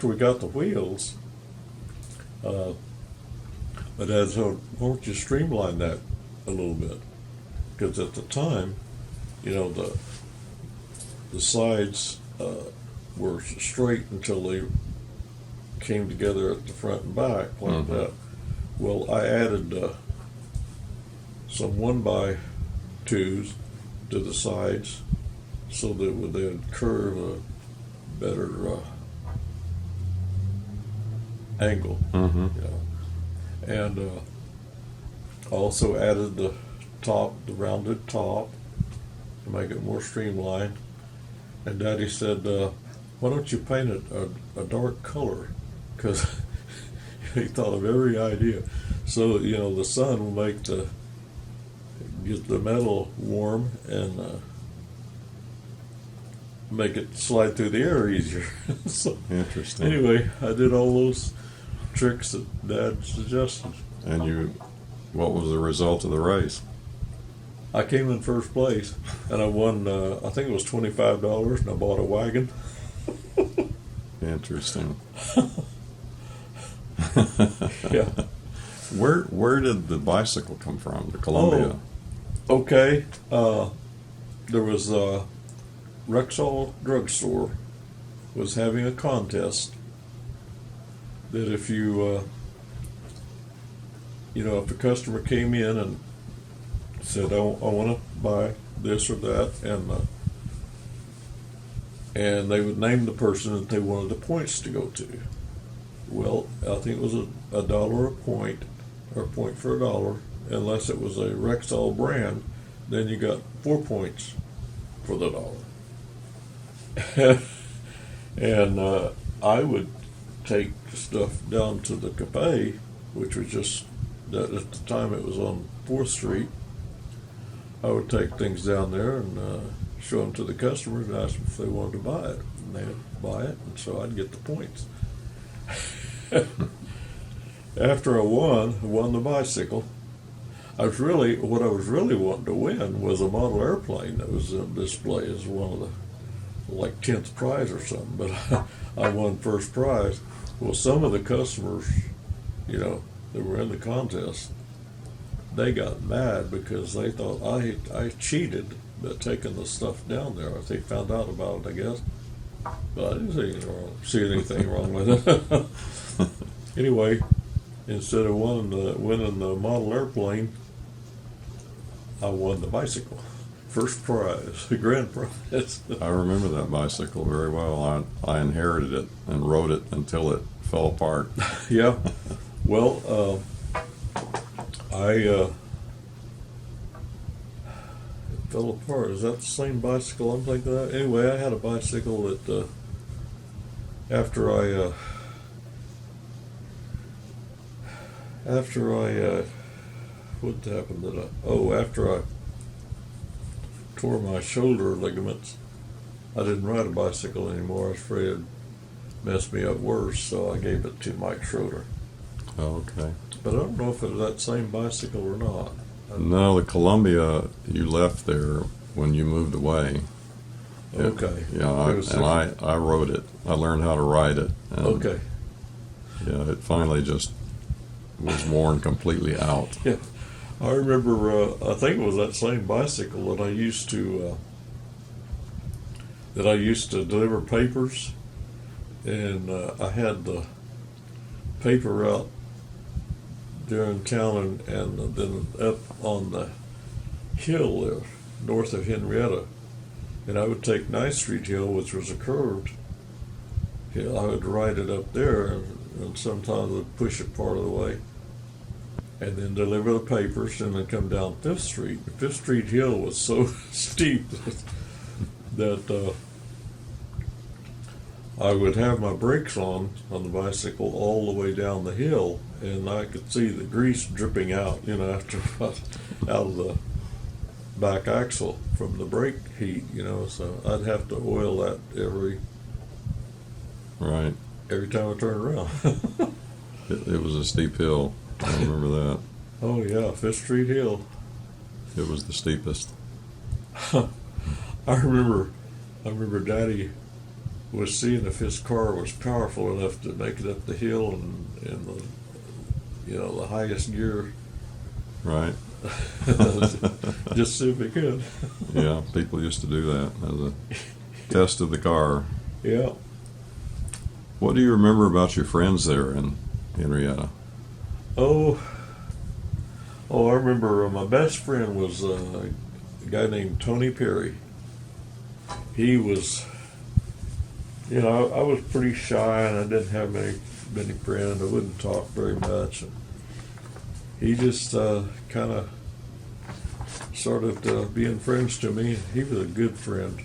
[SPEAKER 2] we got the wheels, my dad said, "Why don't you streamline that a little bit?" Because at the time, the sides were straight until they came together at the front and back like
[SPEAKER 1] Mm-hmm.
[SPEAKER 2] that. Well, I added some 1x2s to the sides so that they would curve a better angle.
[SPEAKER 1] Mm-hmm.
[SPEAKER 2] And also added the rounded top to make it more streamlined. And Daddy said, "Why don't you paint it a dark color?" Because he thought of every idea. So the sun will get the metal warm and make it slide through the air easier. So
[SPEAKER 1] Interesting.
[SPEAKER 2] anyway, I did all those tricks that Dad suggested.
[SPEAKER 1] And what was the result of the race?
[SPEAKER 2] I came in first place, and I won. I think it was $25, and I bought a wagon.
[SPEAKER 1] Interesting.
[SPEAKER 2] Yeah.
[SPEAKER 1] Where did the bicycle come from? The Columbia.
[SPEAKER 2] Okay. There was a Rexall drugstore was having a contest that if if a customer came in and said, I want to buy this or that, and they would name the person that they wanted the points to go to. Well, I think it was a dollar a point, or a point for $1, unless it was a Rexall brand, then you got 4 points for the $1. And I would take stuff down to the cafe, which was just, at the time it was on 4th Street. I would take things down there and show them to the customers and ask them if they wanted to buy it. And they'd buy it, and so I'd get the points. After I won the bicycle. What I was really wanting to win was a model airplane that was on display as one of the, like, 10th prize or something, but I won first prize. Well, some of the customers, that were in the contest, they got mad because they thought I cheated by taking the stuff down there. They found out about it, I guess. But I didn't see anything wrong with it. Anyway, instead of winning the model airplane, I won the bicycle. First prize, the grand prize.
[SPEAKER 1] I remember that bicycle very well. I inherited it and rode it until it fell apart.
[SPEAKER 2] Yeah. Well, it fell apart. Is that the same bicycle I'm thinking of? Anyway, I had a bicycle that after I what happened? After I tore my shoulder ligaments, I didn't ride a bicycle anymore. I was afraid it'd mess me up worse, so I gave it to Mike Schroeder.
[SPEAKER 1] Oh, okay.
[SPEAKER 2] But I don't know if it was that same bicycle or not.
[SPEAKER 1] No, the Columbia you left there when you moved away.
[SPEAKER 2] Okay.
[SPEAKER 1] Yeah, I rode it. I learned how to ride it. And
[SPEAKER 2] Okay.
[SPEAKER 1] Yeah, it finally just was worn completely out.
[SPEAKER 2] Yeah. I remember, I think it was that same bicycle that I used to deliver papers, and I had the paper route during town, and then up on the hill there, north of Henrietta, and I would take 9th Street Hill, which was a curved hill. I would ride it up there, and sometimes I'd push it part of the way, and then deliver the papers, and then come down 5th Street. 5th Street Hill was so steep that I would have my brakes on the bicycle all the way down the hill, and I could see the grease dripping out, after out of the back axle from the brake heat, so I'd have to oil that every time I turned around.
[SPEAKER 1] It was a steep hill. I remember that.
[SPEAKER 2] Oh yeah, 5th Street Hill.
[SPEAKER 1] It was the steepest.
[SPEAKER 2] I remember Daddy was seeing if his car was powerful enough to make it up the hill and the highest gear.
[SPEAKER 1] Right.
[SPEAKER 2] Just see if he could.
[SPEAKER 1] Yeah, people used to do that as a test of the car.
[SPEAKER 2] Yeah.
[SPEAKER 1] What do you remember about your friends there in Henrietta?
[SPEAKER 2] Oh, I remember my best friend was a guy named Tony Perry. He was, I was pretty shy and I didn't have many friends. I wouldn't talk very much. And he just kind of started being friends to me. He was a good friend.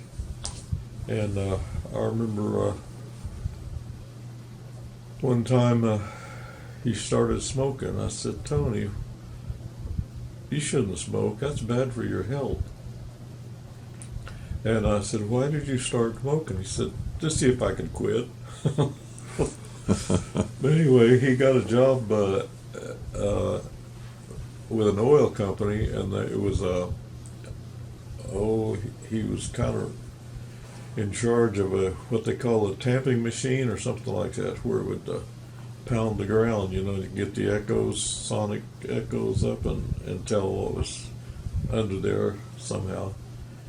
[SPEAKER 2] And I remember one time he started smoking. I said, Tony, you shouldn't smoke. That's bad for your health. And I said, why did you start smoking? He said, just see if I could quit. But anyway, he got a job with an oil company, and it was he was kind of in charge of what they call a tamping machine or something like that, where it would pound the ground, to get the sonic echoes up and tell what was under there somehow.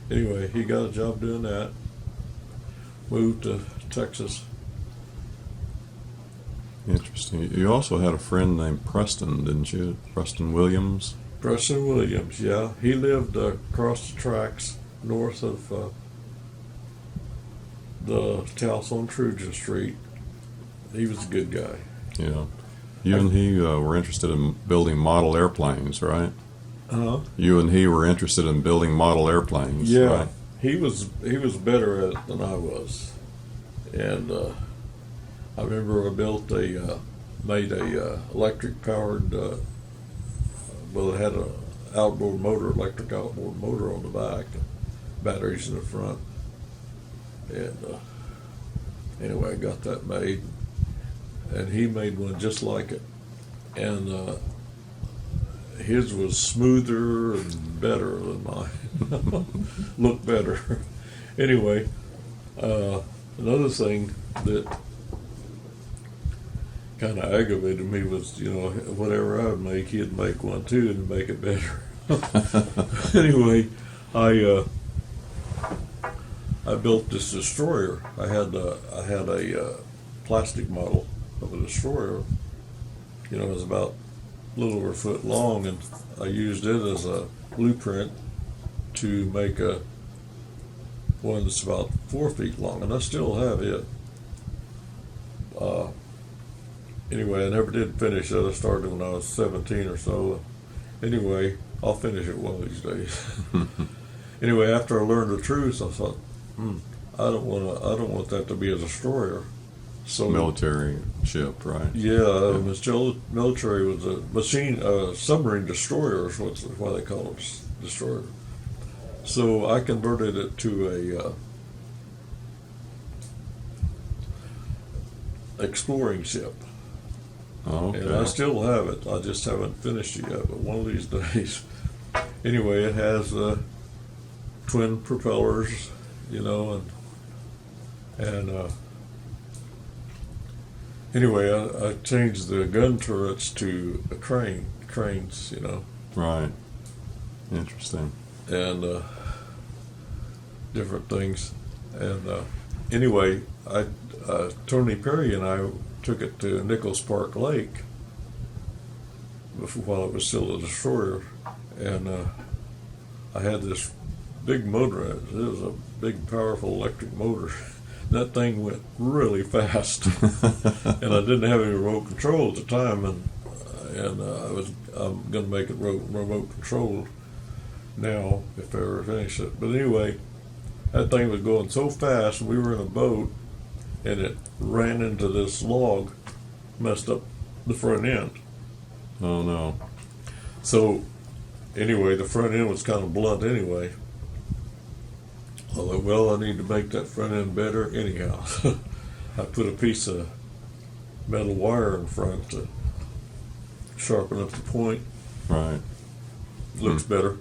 [SPEAKER 2] Anyway, he got a job doing that, moved to Texas.
[SPEAKER 1] Interesting. You also had a friend named Preston, didn't you? Preston Williams?
[SPEAKER 2] Preston Williams, yeah. He lived across the tracks north of the house on Trujan Street. He was a good guy.
[SPEAKER 1] Yeah. You and he were interested in building model airplanes, right?
[SPEAKER 2] Uh-huh.
[SPEAKER 1] You and he were interested in building model airplanes,
[SPEAKER 2] yeah.
[SPEAKER 1] right?
[SPEAKER 2] He was better at it than I was. And I remember I made a electric powered, it had a electric outboard motor on the back, and batteries in the front. And anyway, I got that made. and he made one just like it, and his was smoother and better than mine. Looked better. Anyway, another thing that kind of aggravated me was, whatever I would make, he'd make one too and make it better. Anyway, I built this destroyer. I had a plastic model of a destroyer. It was about a little over a foot long, and I used it as a blueprint to make a one that's about 4 feet long, and I still have it. Anyway, I never did finish it. I started when I was 17 or so. Anyway, I'll finish it one of these days. Anyway, after I learned the truth, I thought, I don't want that to be a destroyer. So
[SPEAKER 1] Military ship, right?
[SPEAKER 2] yeah, military was a submarine destroyer is why they call it destroyer. So I converted it to a exploring ship.
[SPEAKER 1] Okay.
[SPEAKER 2] And I still have it. I just haven't finished it yet, but one of these days. Anyway, it has twin propellers, and anyway, I changed the gun turrets to cranes,
[SPEAKER 1] Right. Interesting.
[SPEAKER 2] and different things. And anyway, Tony Perry and I took it to Nichols Park Lake while it was still a destroyer, and I had this big motor. It was a big, powerful electric motor. That thing went really fast, and I didn't have any remote control at the time, and I'm going to make it remote controlled now if I ever finish it. But anyway, that thing was going so fast, and we were in a boat, and it ran into this log, messed up the front end.
[SPEAKER 1] Oh no.
[SPEAKER 2] So anyway, the front end was kind of blunt anyway. I thought, well, I need to make that front end better anyhow. I put a piece of metal wire in front to sharpen up the point.
[SPEAKER 1] Right.
[SPEAKER 2] Looks better.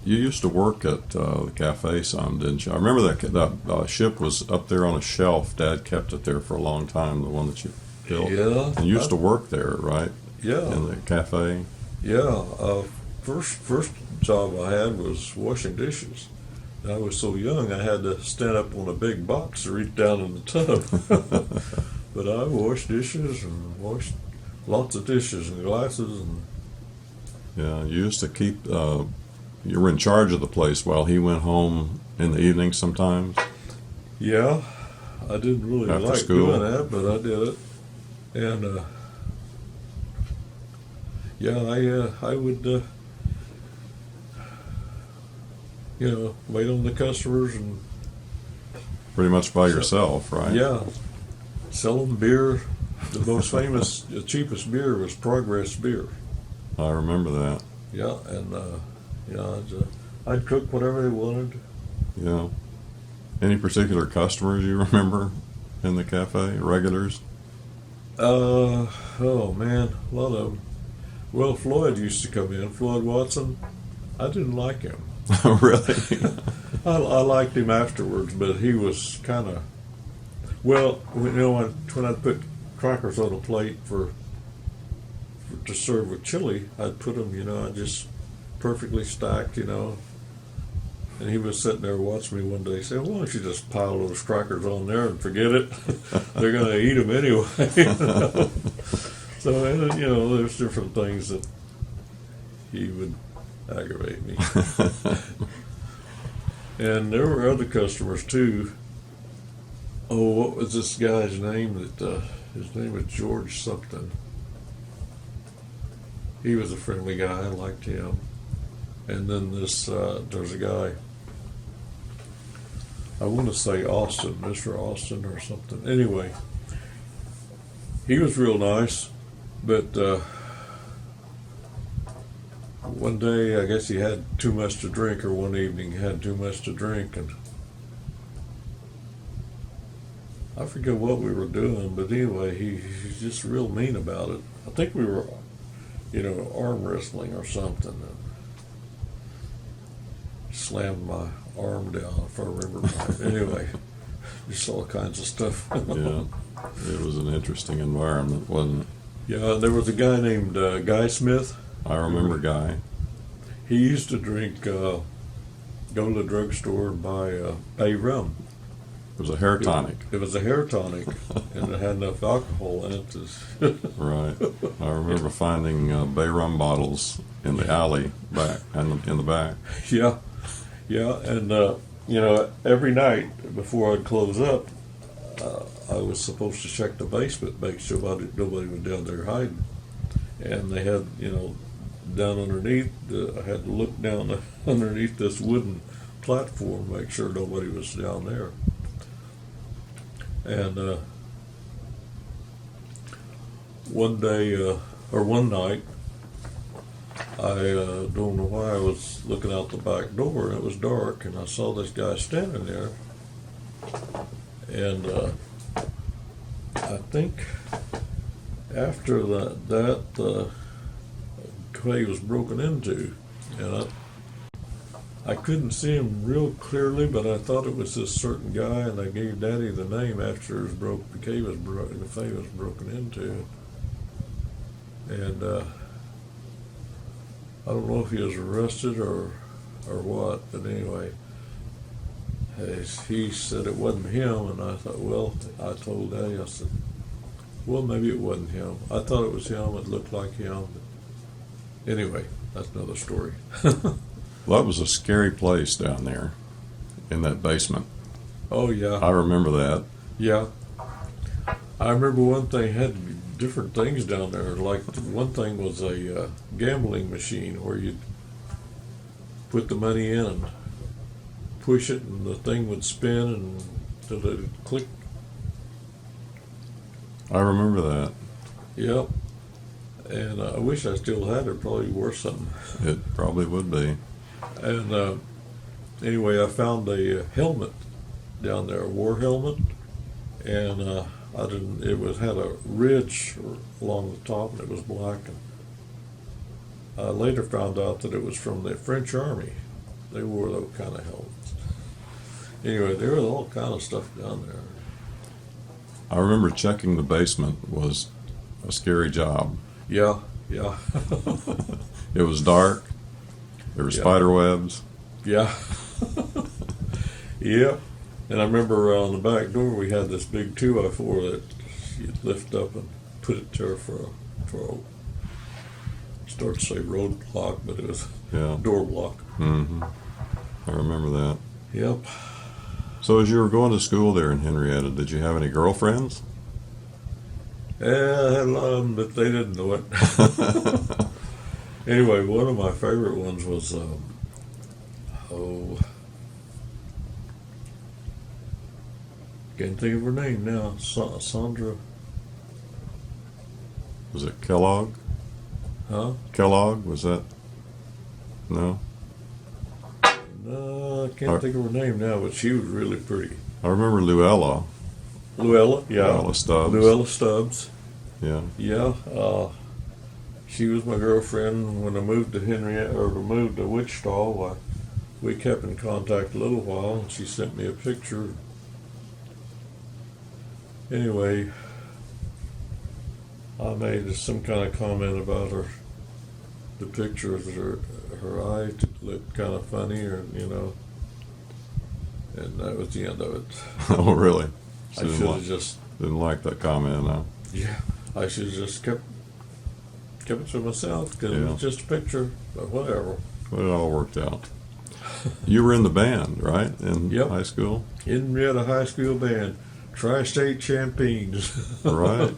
[SPEAKER 1] You used to work at the cafe some, didn't you? I remember that ship was up there on a shelf. Dad kept it there for a long time, the one that you built.
[SPEAKER 2] Yeah.
[SPEAKER 1] And you used to work there, right?
[SPEAKER 2] Yeah.
[SPEAKER 1] In the cafe.
[SPEAKER 2] Yeah. First job I had was washing dishes. And I was so young, I had to stand up on a big box to reach down in the tub. But I washed dishes and washed lots of dishes and glasses and.
[SPEAKER 1] Yeah, you used to keep. You were in charge of the place while he went home in the evening sometimes.
[SPEAKER 2] Yeah, I didn't really
[SPEAKER 1] After
[SPEAKER 2] like
[SPEAKER 1] school.
[SPEAKER 2] doing that, but I did it. And I would wait on the customers and
[SPEAKER 1] Pretty much by yourself, right?
[SPEAKER 2] yeah, sell them beer. The most famous, the cheapest beer was Progress beer.
[SPEAKER 1] I remember that.
[SPEAKER 2] Yeah, and I'd cook whatever they wanted.
[SPEAKER 1] Yeah. Any particular customers you remember in the cafe? Regulars?
[SPEAKER 2] Oh man, a lot of them. Well, Floyd used to come in. Floyd Watson. I didn't like him.
[SPEAKER 1] Really?
[SPEAKER 2] I liked him afterwards, but he was kind of. Well, when I put crackers on a plate to serve with chili, I'd put them, just perfectly stacked, And he was sitting there watching me one day, saying, "Why don't you just pile those crackers on there and forget it? They're going to eat them anyway." So, there's different things that he would aggravate me. And there were other customers too. Oh, what was this guy's name? His name was George something. He was a friendly guy. I liked him. And then there's a guy, I want to say Austin, Mr. Austin or something. Anyway, he was real nice, but one day I guess he had too much to drink, or one evening he had too much to drink, and I forget what we were doing, but anyway, he's just real mean about it. I think we were, arm wrestling or something. And slammed my arm down, if I remember right. Anyway, just all kinds of stuff.
[SPEAKER 1] Yeah, it was an interesting environment, wasn't it?
[SPEAKER 2] Yeah, there was a guy named Guy Smith.
[SPEAKER 1] I remember Guy.
[SPEAKER 2] He used to drink, go to the drugstore and buy bay rum.
[SPEAKER 1] It was a hair tonic.
[SPEAKER 2] It was a hair tonic, and it had enough alcohol in it.
[SPEAKER 1] Right. I remember finding bay rum bottles in the alley back and in the back.
[SPEAKER 2] Yeah, yeah, and every night before I'd close up, I was supposed to check the basement, make sure nobody was down there hiding. And they had, down underneath, I had to look down underneath this wooden platform, make sure nobody was down there. And one day, or one night, I don't know why I was looking out the back door, and it was dark, and I saw this guy standing there. And I think after that the clay was broken into, and I couldn't see him real clearly, but I thought it was this certain guy, and I gave Daddy the name after the clay was broken into. And I don't know if he was arrested or what, but anyway, he said it wasn't him, and I thought, well, I told Daddy, I said, well, maybe it wasn't him. I thought it was him, it looked like him. But anyway, that's another story.
[SPEAKER 1] Well, that was a scary place down there in that basement.
[SPEAKER 2] Oh, yeah.
[SPEAKER 1] I remember that.
[SPEAKER 2] Yeah. I remember one thing had different things down there. Like one thing was a gambling machine where you'd put the money in and push it, and the thing would spin until it would click.
[SPEAKER 1] I remember that.
[SPEAKER 2] Yep. And I wish I still had it. Probably worth something.
[SPEAKER 1] It probably would be.
[SPEAKER 2] And anyway, I found a helmet down there, a war helmet, and had a ridge along the top, and it was black. And I later found out that it was from the French Army. They wore those kind of helmets. Anyway, there was all kind of stuff down there.
[SPEAKER 1] I remember checking the basement was a scary job.
[SPEAKER 2] Yeah, yeah.
[SPEAKER 1] It was dark. There were spider webs.
[SPEAKER 2] Yeah. Yep. And I remember on the back door we had this big 2x4 that you'd lift up and put it there for a start to say roadblock, but it was door block.
[SPEAKER 1] Mm-hmm. I remember that.
[SPEAKER 2] Yep.
[SPEAKER 1] So as you were going to school there in Henrietta, did you have any girlfriends?
[SPEAKER 2] Yeah, I had a lot of them, but they didn't know it. Anyway, one of my favorite ones was, can't think of her name now. Sandra.
[SPEAKER 1] Was it Kellogg?
[SPEAKER 2] Huh?
[SPEAKER 1] Kellogg, was that? No?
[SPEAKER 2] No, I can't think of her name now, but she was really pretty.
[SPEAKER 1] I remember Luella.
[SPEAKER 2] Luella, yeah.
[SPEAKER 1] Luella Stubbs.
[SPEAKER 2] Luella Stubbs.
[SPEAKER 1] Yeah.
[SPEAKER 2] Yeah. She was my girlfriend when I moved to moved to Wichita. We kept in contact a little while, and she sent me a picture. Anyway, I made some kind of comment about the picture of her eye looked kind of funny, and that was the end of it.
[SPEAKER 1] Oh, really?
[SPEAKER 2] I should have just
[SPEAKER 1] didn't like that comment, huh?
[SPEAKER 2] Yeah, I should have just kept it to myself because it was just a picture, but whatever.
[SPEAKER 1] But it all worked out. You were in the band, right? In high school?
[SPEAKER 2] Henrietta High School Band, Tri-State Champions.
[SPEAKER 1] Right.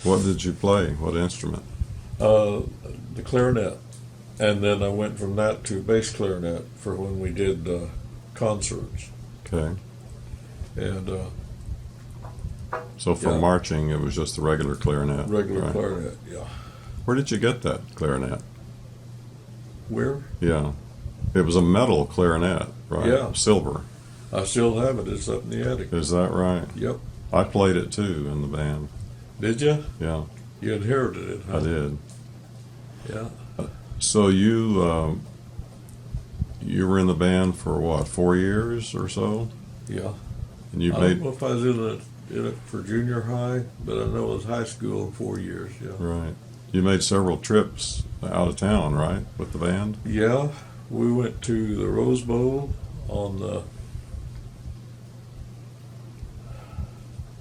[SPEAKER 1] What did you play? What instrument?
[SPEAKER 2] The clarinet. And then I went from that to bass clarinet for when we did concerts.
[SPEAKER 1] Okay.
[SPEAKER 2] And
[SPEAKER 1] so for marching, it was just the regular clarinet.
[SPEAKER 2] Regular clarinet, yeah.
[SPEAKER 1] Where did you get that clarinet?
[SPEAKER 2] Where?
[SPEAKER 1] Yeah. It was a metal clarinet, right?
[SPEAKER 2] Yeah.
[SPEAKER 1] Silver.
[SPEAKER 2] I still have it. It's up in the attic.
[SPEAKER 1] Is that right?
[SPEAKER 2] Yep.
[SPEAKER 1] I played it too in the band.
[SPEAKER 2] Did you?
[SPEAKER 1] Yeah,
[SPEAKER 2] You inherited it, huh?
[SPEAKER 1] I did.
[SPEAKER 2] Yeah.
[SPEAKER 1] So you were in the band for what, 4 years or so?
[SPEAKER 2] Yeah.
[SPEAKER 1] And you
[SPEAKER 2] I
[SPEAKER 1] made
[SPEAKER 2] don't know if I was in it for junior high, but I know it was high school in 4 years. Yeah.
[SPEAKER 1] right. You made several trips out of town, right, with the band?
[SPEAKER 2] Yeah. We went to the Rose Bowl on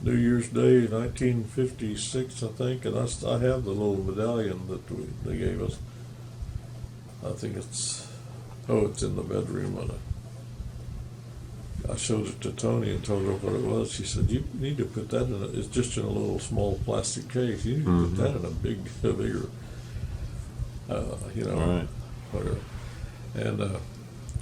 [SPEAKER 2] New Year's Day, 1956, I think, and I have the little medallion that they gave us. I think it's in the bedroom on it. I showed it to Tony and told her what it was. She said, "You need to put that in it's just in a little small plastic case. You need to put that in a bigger,
[SPEAKER 1] Right.
[SPEAKER 2] whatever." And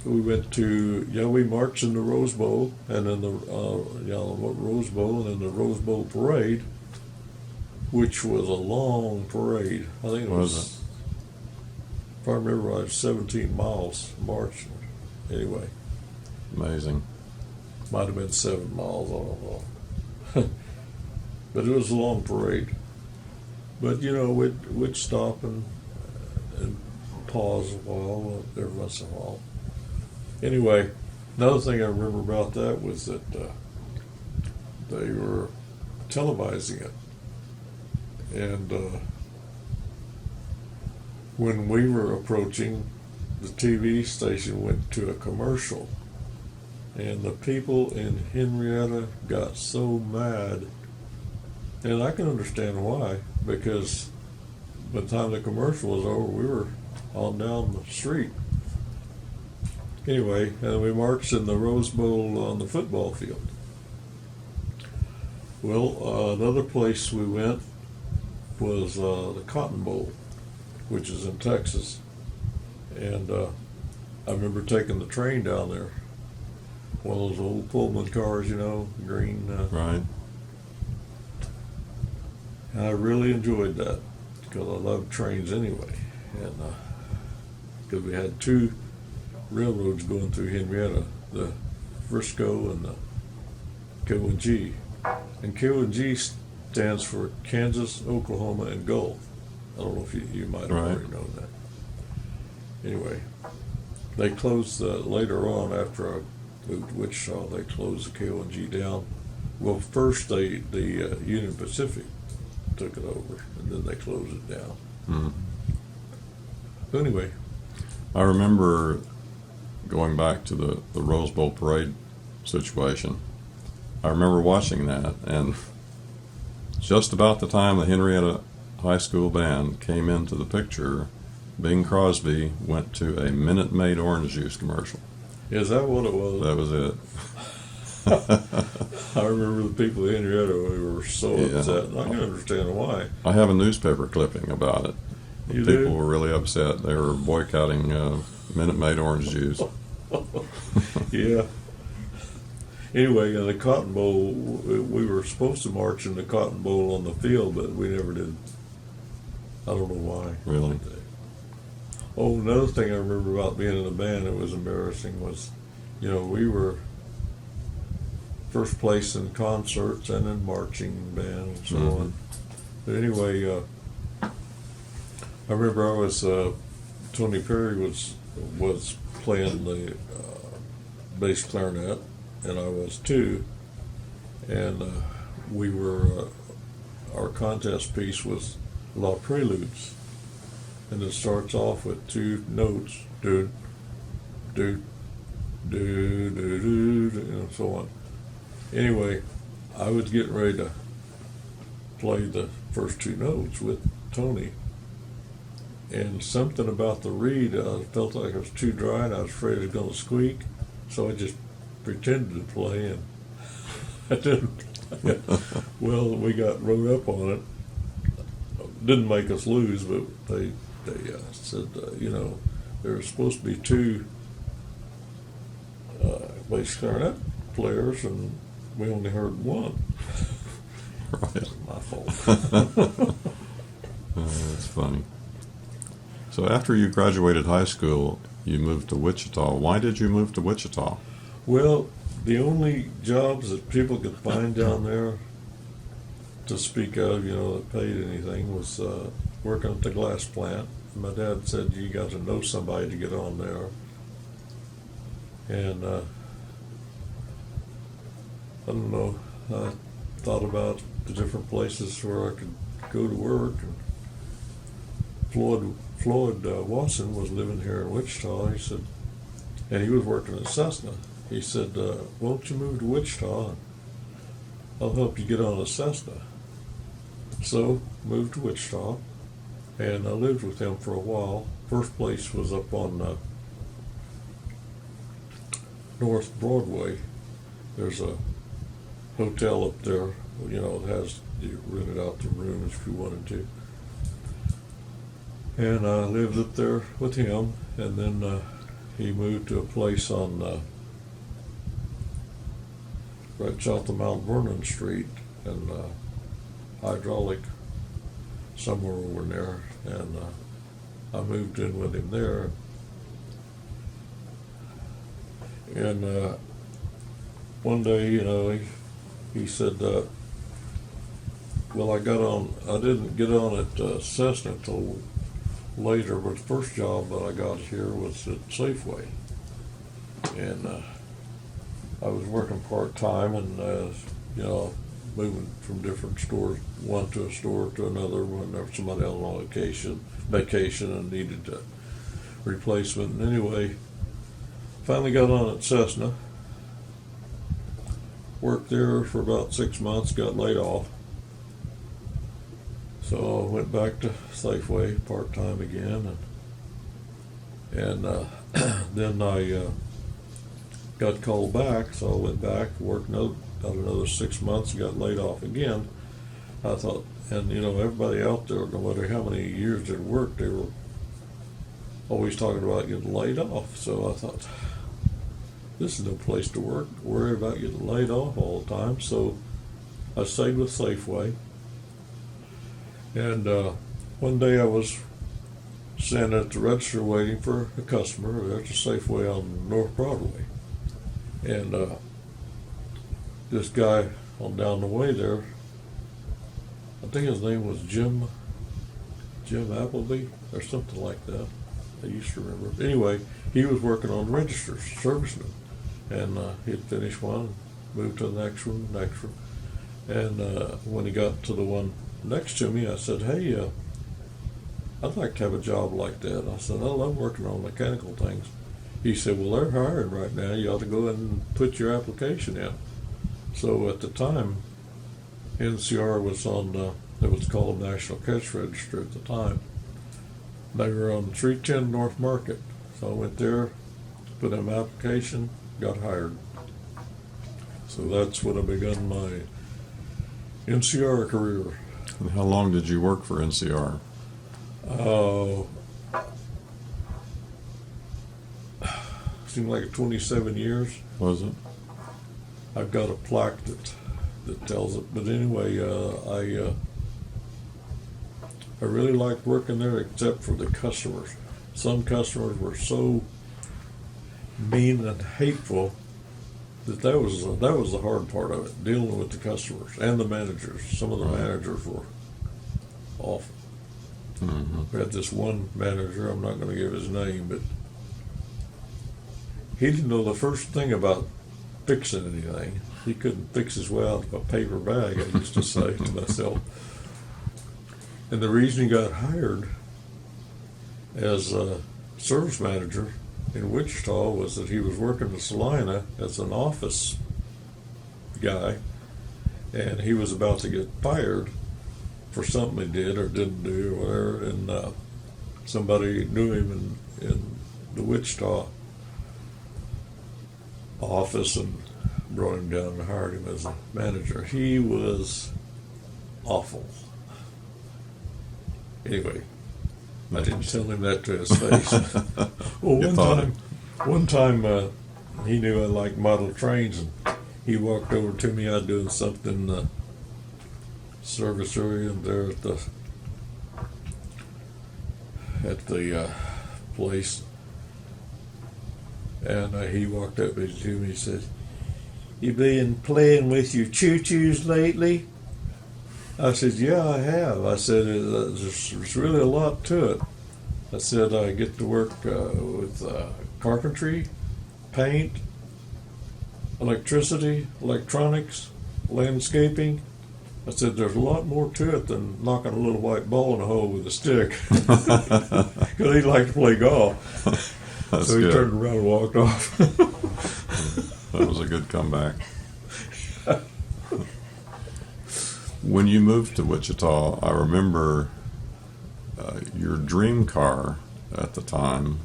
[SPEAKER 2] we went to, we marched in the Rose Bowl, and then the Rose Bowl, and then the Rose Bowl parade, which was a long parade. I think it was, if I remember right, 17 miles marching. Anyway,
[SPEAKER 1] Amazing.
[SPEAKER 2] might have been 7 miles, I don't know. But it was a long parade. But we'd stop and pause a while every once in a while. Anyway, another thing I remember about that was that they were televising it, and when we were approaching, the TV station went to a commercial, and the people in Henrietta got so mad, and I can understand why, because by the time the commercial was over, we were on down the street. Anyway, we marched in the Rose Bowl on the football field. Well, another place we went was the Cotton Bowl, which is in Texas. And I remember taking the train down there. One of those old Pullman cars, green.
[SPEAKER 1] Right.
[SPEAKER 2] And I really enjoyed that because I love trains anyway. And because we had two railroads going through Henrietta, the Frisco and the K&G. And K&G stands for Kansas, Oklahoma, and Gulf. I don't know if you might have already known that. Anyway, they closed later on after I moved to Wichita. They closed the K&G down. Well, first the Union Pacific took it over, and then they closed it down.
[SPEAKER 1] Mm.
[SPEAKER 2] So anyway,
[SPEAKER 1] I remember going back to the Rose Bowl parade situation. I remember watching that, and just about the time the Henrietta High School band came into the picture, Bing Crosby went to a Minute Maid orange juice commercial.
[SPEAKER 2] is that what it was?
[SPEAKER 1] That was it.
[SPEAKER 2] I remember the people in Henrietta, we were so upset, and I can understand why.
[SPEAKER 1] I have a newspaper clipping about it.
[SPEAKER 2] You
[SPEAKER 1] People
[SPEAKER 2] do?
[SPEAKER 1] were really upset. They were boycotting Minute Maid orange juice.
[SPEAKER 2] Yeah. Anyway, in the Cotton Bowl, we were supposed to march in the Cotton Bowl on the field, but we never did. I don't know why.
[SPEAKER 1] Really?
[SPEAKER 2] Oh, another thing I remember about being in a band that was embarrassing was, we were first place in concerts and in marching band and so on. But anyway, I remember Tony Perry was playing the bass clarinet, and I was too. And we were, our contest piece was La Preludes. And it starts off with two notes, do, do, do, do, do, do, and so on. Anyway, I was getting ready to play the first two notes with Tony, and something about the reed, I felt like it was too dry, and I was afraid it was going to squeak, so I just pretended to play, and I didn't play it. Well, we got wrote up on it. Didn't make us lose, but they said, there were supposed to be two bass clarinet players, and we only heard one.
[SPEAKER 1] Right.
[SPEAKER 2] That's my fault.
[SPEAKER 1] That's funny. So after you graduated high school, you moved to Wichita. Why did you move to Wichita?
[SPEAKER 2] Well, the only jobs that people could find down there to speak of, that paid anything was working at the glass plant. My dad said you got to know somebody to get on there. And I don't know, I thought about the different places where I could go to work. And Floyd Watson was living here in Wichita. He said, and he was working at Cessna. He said, won't you move to Wichita? I'll help you get on a Cessna. So moved to Wichita, and I lived with him for a while. First place was up on North Broadway. There's a hotel up there, it has, you rented out the rooms if you wanted to. And I lived up there with him, and then he moved to a place on right south of Mount Vernon Street, and hydraulic somewhere over there, and I moved in with him there. And one day, he said, well, I didn't get on at Cessna till later, but the first job that I got here was at Safeway. And I was working part-time and, moving from different stores, one to a store to another whenever somebody else on vacation and needed a replacement. And anyway, finally got on at Cessna. Worked there for about 6 months, got laid off. So I went back to Safeway part-time again, and then I got called back, so I went back, worked about another 6 months, got laid off again. I thought, and everybody out there, no matter how many years they'd worked, they were always talking about getting laid off. So I thought, this is no place to work, worry about getting laid off all the time. So I stayed with Safeway. And one day I was standing at the register waiting for a customer at the Safeway on North Broadway. And this guy on down the way there, I think his name was Jim Appleby or something like that. I used to remember. But anyway, he was working on the registers, servicing them. And he had finished one, moved to the next one. And when he got to the one next to me, I said, hey, I'd like to have a job like that. I said, I love working on mechanical things. He said, well, they're hiring right now. You ought to go ahead and put your application in. So at the time, NCR was on, it was called National Cash Register at the time. They were on 310 North Market. So I went there, put in my application, got hired. So that's when I begun my NCR career.
[SPEAKER 1] And how long did you work for NCR?
[SPEAKER 2] Seemed like 27 years.
[SPEAKER 1] Was it?
[SPEAKER 2] I've got a plaque that tells it. But anyway, I really liked working there, except for the customers. Some customers were so mean and hateful that was the hard part of it, dealing with the customers and the managers. Some of the managers were awful.
[SPEAKER 1] Mm-hmm.
[SPEAKER 2] We had this one manager, I'm not going to give his name, but he didn't know the first thing about fixing anything. He couldn't fix his way out of a paper bag, I used to say to myself. And the reason he got hired as a service manager in Wichita was that he was working in Salina as an office guy, and he was about to get fired for something he did or didn't do or whatever, and somebody knew him in the Wichita office and brought him down and hired him as a manager. He was awful. Anyway, I didn't tell him that to his face. Well, one time he knew I liked model trains, and he walked over to me. I was doing something in the service area there at the place, and he walked up to me. He said, "You been playing with your choo-choos lately?" I said, yeah, I have. I said, there's really a lot to it. I said, I get to work with carpentry, paint, electricity, electronics, landscaping. I said, there's a lot more to it than knocking a little white ball in a hole with a stick. Because he liked to play golf.
[SPEAKER 1] That's
[SPEAKER 2] So he
[SPEAKER 1] good.
[SPEAKER 2] turned around and walked off.
[SPEAKER 1] That was a good comeback. When you moved to Wichita, I remember your dream car at the time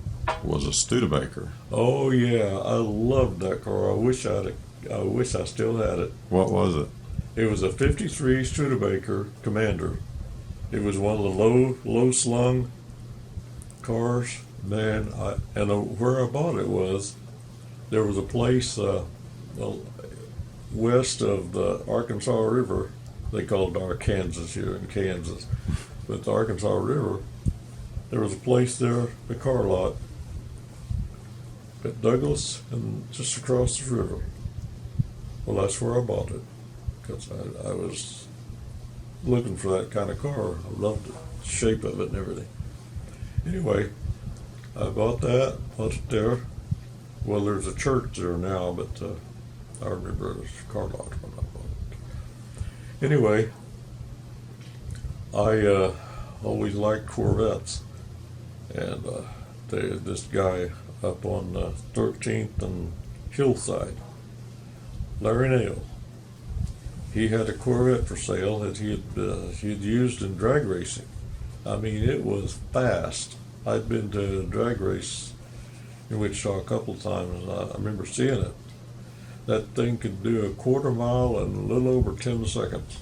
[SPEAKER 1] was a Studebaker.
[SPEAKER 2] Oh yeah, I loved that car. I wish I still had it.
[SPEAKER 1] What was it?
[SPEAKER 2] It was a '53 Studebaker Commander. It was one of the low slung cars. Man, where I bought it was there was a place west of the Arkansas River. They called it Arkansas here in Kansas, but the Arkansas River. There was a place there, the car lot, at Douglas and just across the river. Well, that's where I bought it because I was looking for that kind of car. I loved the shape of it and everything. Anyway, I bought it there. Well, there's a church there now, but I remember it was a car lot when I bought it. Anyway, I always liked Corvettes, and this guy up on 13th and Hillside, Larry Nail, he had a Corvette for sale that he'd used in drag racing. I mean, it was fast. I'd been to a drag race in Wichita a couple of times, and I remember seeing it. That thing could do a quarter mile in a little over 10 seconds,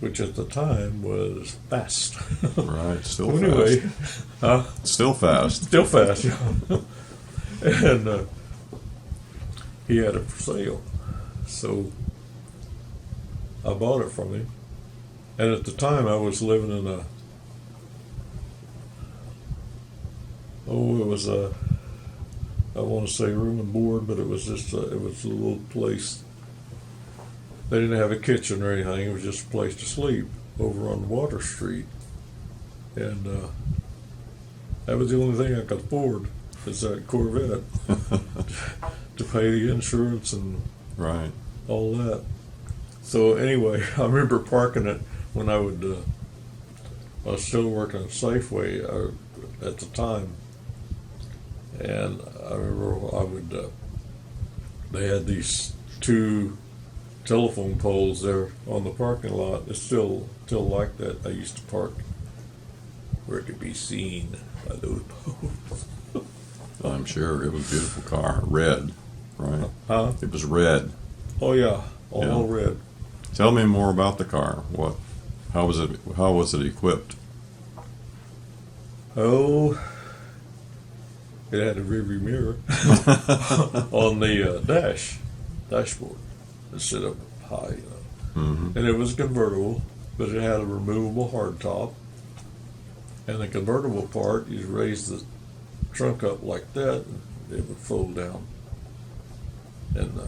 [SPEAKER 2] which at the time was fast.
[SPEAKER 1] Right, still
[SPEAKER 2] So anyway,
[SPEAKER 1] fast. Still fast.
[SPEAKER 2] still fast, yeah. And he had it for sale. So I bought it from him. And at the time I was living in I want to say room and board, but it was just it was a little place. They didn't have a kitchen or anything. It was just a place to sleep over on Water Street. And that was the only thing I could afford, is that Corvette, to pay the insurance and
[SPEAKER 1] Right.
[SPEAKER 2] all that. So anyway, I remember parking it when I was still working at Safeway at the time. And I remember they had these two telephone poles there on the parking lot. It's still like that. I used to park where it could be seen by those poles.
[SPEAKER 1] I'm sure it was a beautiful car. Red, right?
[SPEAKER 2] Huh?
[SPEAKER 1] It was red.
[SPEAKER 2] Oh yeah, all
[SPEAKER 1] Yeah.
[SPEAKER 2] red.
[SPEAKER 1] Tell me more about the car. How was it equipped?
[SPEAKER 2] Oh, it had a rearview mirror on the dashboard. It sit up high,
[SPEAKER 1] Mm-hmm.
[SPEAKER 2] and it was convertible, but it had a removable hardtop. And the convertible part, you raise the trunk up like that, and it would fold down. And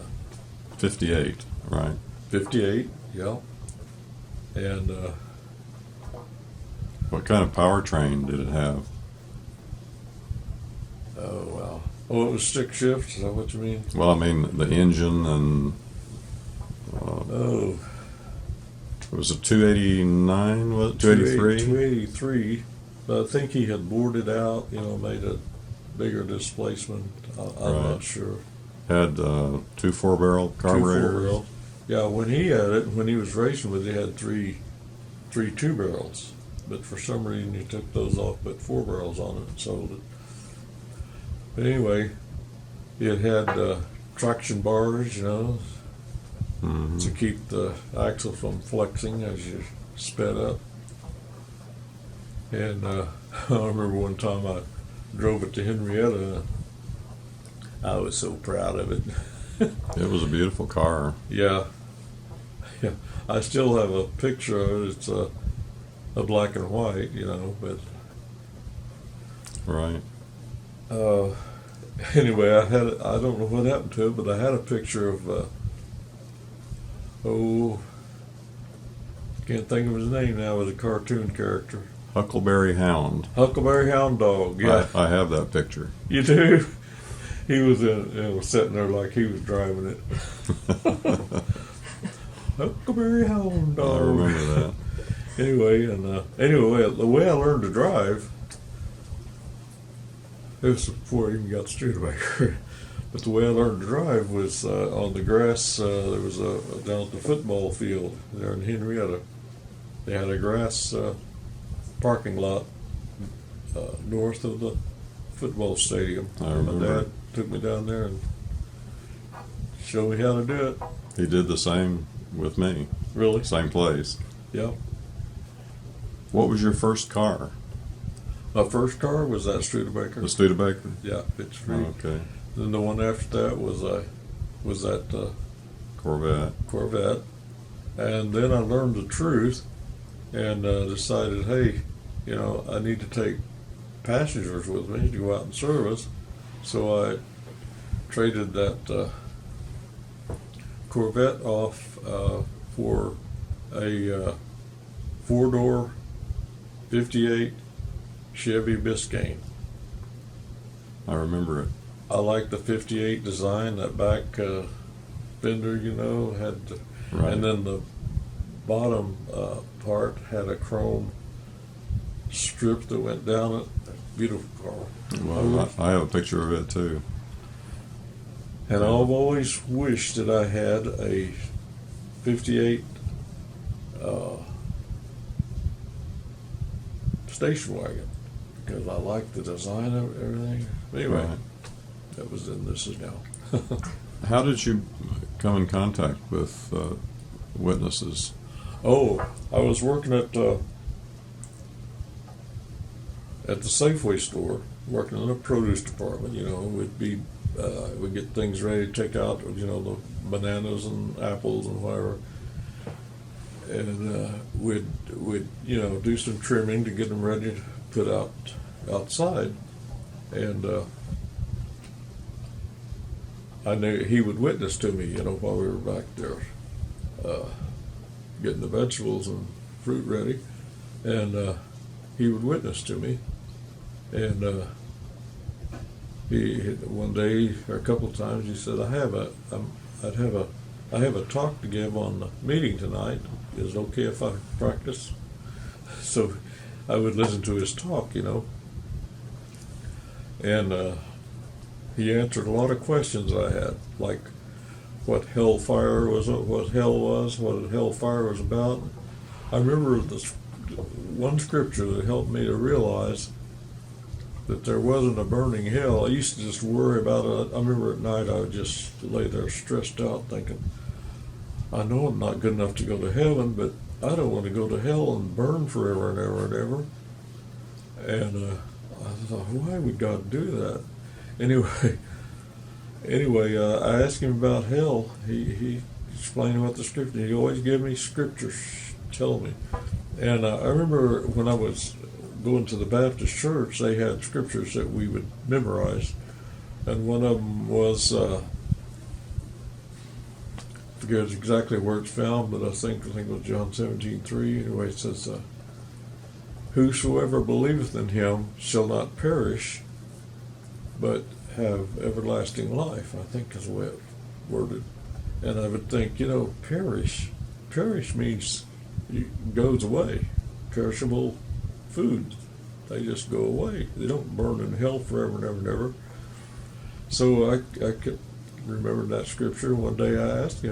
[SPEAKER 1] 58, right?
[SPEAKER 2] 58, yeah. And
[SPEAKER 1] What kind of powertrain did it have?
[SPEAKER 2] oh wow. Oh, it was stick shift. Is that what you mean?
[SPEAKER 1] Well, I mean the engine and
[SPEAKER 2] Oh,
[SPEAKER 1] it was a 289, was it 283?
[SPEAKER 2] 283. But I think he had bored it out, made a bigger displacement. I'm
[SPEAKER 1] Right.
[SPEAKER 2] not sure.
[SPEAKER 1] Had 2 4-barrel carburetors.
[SPEAKER 2] 2 4-barrel. Yeah, when he had it, when he was racing with it, he had three 2 barrels. But for some reason, he took those off, put 4 barrels on it, and sold it. But anyway, it had traction bars,
[SPEAKER 1] Mm-hmm.
[SPEAKER 2] to keep the axle from flexing as you sped up. And I remember one time I drove it to Henrietta. I was so proud of it.
[SPEAKER 1] It was a beautiful car.
[SPEAKER 2] Yeah. I still have a picture of it. It's a black and white, but
[SPEAKER 1] Right.
[SPEAKER 2] anyway, I don't know what happened to it, but I had a picture of Can't think of his name now. It was a cartoon character.
[SPEAKER 1] Huckleberry Hound.
[SPEAKER 2] Huckleberry Hound Dog. Yeah,
[SPEAKER 1] I have that picture.
[SPEAKER 2] you do. He was sitting there like he was driving it. Huckleberry Hound Dog.
[SPEAKER 1] I remember that.
[SPEAKER 2] Anyway, the way I learned to drive, it was before I even got Studebaker. But the way I learned to drive was on the grass. There was down at the football field there in Henrietta. They had a grass parking lot north of the football stadium.
[SPEAKER 1] I
[SPEAKER 2] My
[SPEAKER 1] remember.
[SPEAKER 2] dad took me down there and showed me how to do it.
[SPEAKER 1] He did the same with me.
[SPEAKER 2] Really?
[SPEAKER 1] Same place.
[SPEAKER 2] Yep. Well,
[SPEAKER 1] What was your first car?
[SPEAKER 2] my first car was that Studebaker.
[SPEAKER 1] The Studebaker?
[SPEAKER 2] Yeah, it's free.
[SPEAKER 1] Okay.
[SPEAKER 2] Then the one after that was that
[SPEAKER 1] Corvette.
[SPEAKER 2] Corvette, and then I learned the truth and decided, hey, I need to take passengers with me to go out and service. So I traded that Corvette off for a four-door '58 Chevy Biscayne.
[SPEAKER 1] I remember it.
[SPEAKER 2] I like the '58 design. That back fender, had,
[SPEAKER 1] Right.
[SPEAKER 2] and then the bottom part had a chrome strip that went down it. Beautiful car.
[SPEAKER 1] Well, I have a picture of it too.
[SPEAKER 2] And I've always wished that I had a '58 station wagon because I like the design of everything. Anyway,
[SPEAKER 1] Right.
[SPEAKER 2] that was then. This is now.
[SPEAKER 1] How did you come in contact with witnesses?
[SPEAKER 2] Oh, I was working at the Safeway store, working in the produce department. We'd get things ready to take out. The bananas and apples and whatever, and we'd do some trimming to get them ready to put outside, and I knew he would witness to me, while we were back there getting the vegetables and fruit ready, and he would witness to me, and he one day or a couple of times he said, I have a talk to give on the meeting tonight. Is it okay if I practice? So I would listen to his talk, and he answered a lot of questions I had, like what hellfire was, what hell was, what hellfire was about. I remember this one scripture that helped me to realize that there wasn't a burning hell. I used to just worry about it. I remember at night I would just lay there stressed out thinking, I know I'm not good enough to go to heaven, but I don't want to go to hell and burn forever and ever and ever. And I thought, why would God do that? Anyway, I asked him about hell. He explained what the scripture. He always gave me scriptures, telling me. And I remember when I was going to the Baptist church, they had scriptures that we would memorize, and one of them was I forget exactly where it's found, but I think it was John 17:3. Anyway, it says, "Whosoever believeth in him shall not perish, but have everlasting life." I think is the way it's worded. And I would think, perish means it goes away. Perishable food, they just go away. They don't burn in hell forever and ever and ever. So I could remember that scripture. One day I asked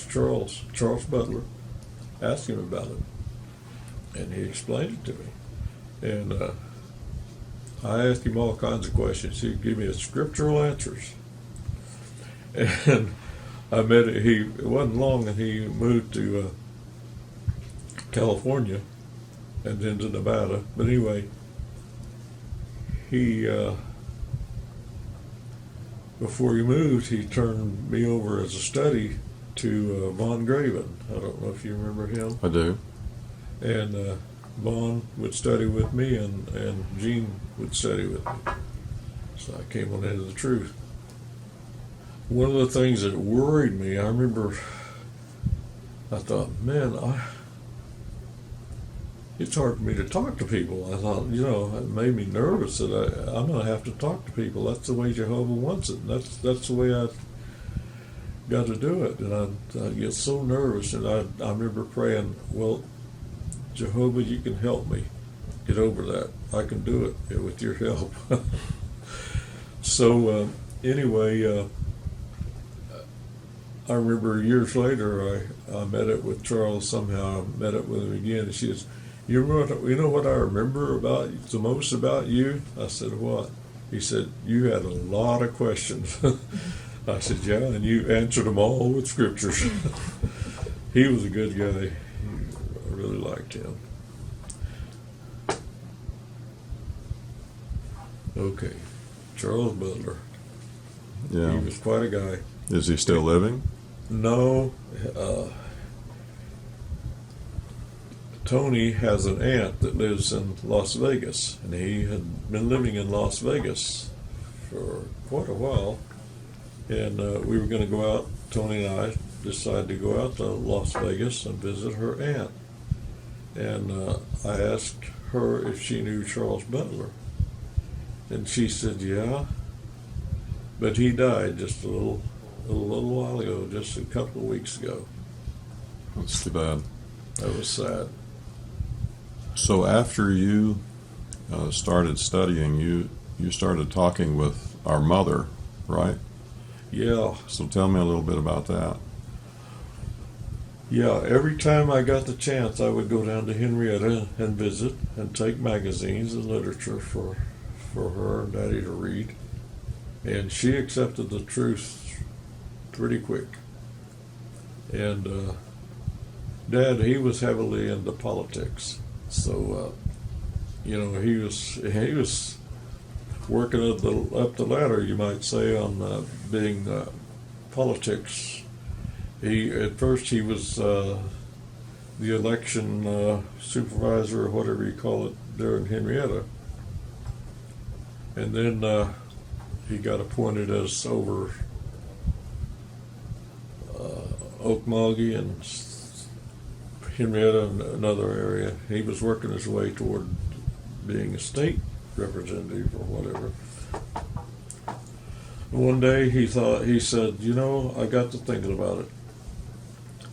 [SPEAKER 2] Charles Butler, asked him about it, and he explained it to me. And I asked him all kinds of questions. He'd give me scriptural answers. And it wasn't long, and he moved to California and then to Nevada. But anyway, he before he moved, he turned me over as a study to Von Graven. I don't know if you remember him.
[SPEAKER 1] I do.
[SPEAKER 2] And Vaughn would study with me, and Gene would study with me. So I came on into the truth. One of the things that worried me, I remember, I thought, man, it's hard for me to talk to people. I thought, it made me nervous that I'm going to have to talk to people. That's the way Jehovah wants it. And that's the way I got to do it. And I get so nervous. And I remember praying, well, Jehovah, you can help me get over that. I can do it with your help. So anyway, I remember years later I met it with Charles somehow. I met it with him again, and she says, you know what I remember the most about you? I said, what? He said, you had a lot of questions. I said, yeah, and you answered them all with scriptures. He was a good guy. I really liked him. Okay, Charles Butler.
[SPEAKER 1] Yeah.
[SPEAKER 2] He was quite a guy.
[SPEAKER 1] Is he still living?
[SPEAKER 2] No. Tony has an aunt that lives in Las Vegas, and he had been living in Las Vegas for quite a while. And we were going to go out, Tony and I decided to go out to Las Vegas and visit her aunt. And I asked her if she knew Charles Butler. And she said, yeah. But he died just a little while ago, just a couple of weeks ago.
[SPEAKER 1] That's too bad.
[SPEAKER 2] That was sad.
[SPEAKER 1] So after you started studying, you started talking with our mother, right?
[SPEAKER 2] Yeah.
[SPEAKER 1] So tell me a little bit about that.
[SPEAKER 2] Yeah, every time I got the chance, I would go down to Henrietta and visit and take magazines and literature for her and Daddy to read. And she accepted the truth pretty quick. And Dad, he was heavily into politics. So, he was working up the ladder, you might say, on being politics. At first he was the election supervisor, or whatever you call it, there in Henrietta. And then he got appointed as over Okmulgee and Henrietta, another area. He was working his way toward being a state representative or whatever. One day he said, I got to thinking about it,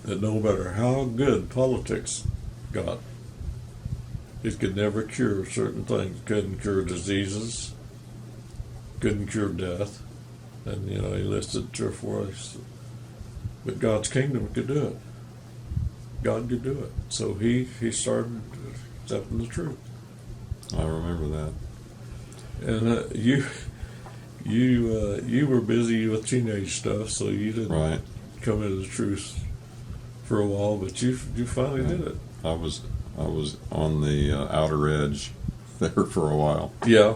[SPEAKER 2] that no matter how good politics got, it could never cure certain things. Couldn't cure diseases, couldn't cure death. And, he listed 3 or 4. But God's kingdom could do it. God could do it. So he started accepting the truth.
[SPEAKER 1] I remember that.
[SPEAKER 2] And you were busy with teenage stuff, so you didn't come into the truth for a while, but you finally did it.
[SPEAKER 1] I was on the outer edge there for a while.
[SPEAKER 2] Yeah.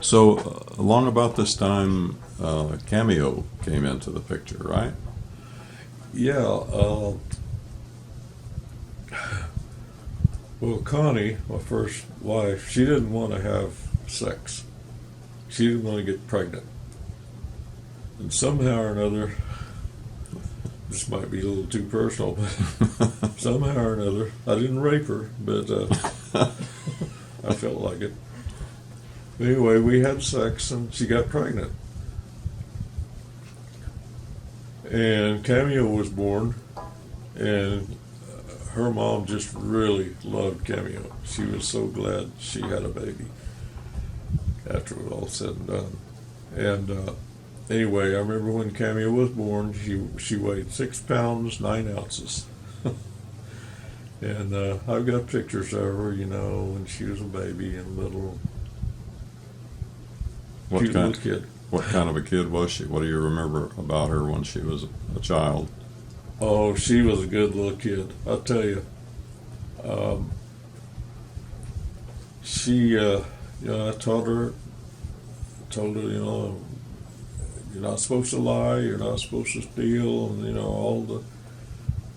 [SPEAKER 1] So along about this time, Cameo came into the picture, right?
[SPEAKER 2] Yeah. Well, Connie, my first wife, she didn't want to have sex. She didn't want to get pregnant. And somehow or another, this might be a little too personal, but somehow or another, I didn't rape her, but I felt like it. Anyway, we had sex and she got pregnant. And Cameo was born, and her mom just really loved Cameo. She was so glad she had a baby after it was all said and done. And anyway, I remember when Cameo was born, she weighed 6 pounds, 9 ounces. And I've got pictures of her, when she was a baby and little. Cute little kid.
[SPEAKER 1] What kind of a kid was she? What do you remember about her when she was a child?
[SPEAKER 2] Oh, she was a good little kid. I'll tell you. I told her, you're not supposed to lie, you're not supposed to steal, and all the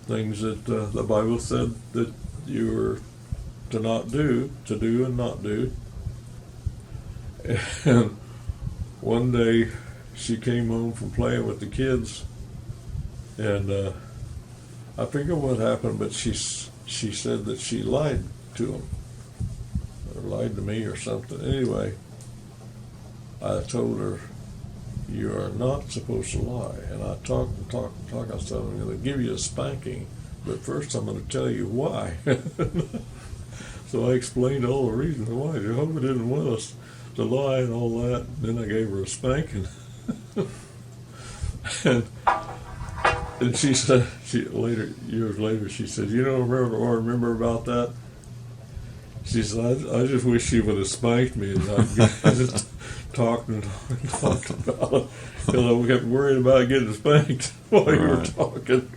[SPEAKER 2] things that the Bible said that you were to do and not do. And one day she came home from playing with the kids, and I forget what happened, but she she said that she lied to him, or lied to me or something. Anyway, I told her, you are not supposed to lie. And I talked and talked and talked. I said, I'm going to give you a spanking, but first I'm going to tell you why. So I explained all the reasons why. Jehovah didn't want us to lie and all that. Then I gave her a spanking. and she said, years later, she said, you don't remember about that? She said, I just wish she would have spanked me. And I just talked and talked about it because I kept worrying about getting spanked while you were talking.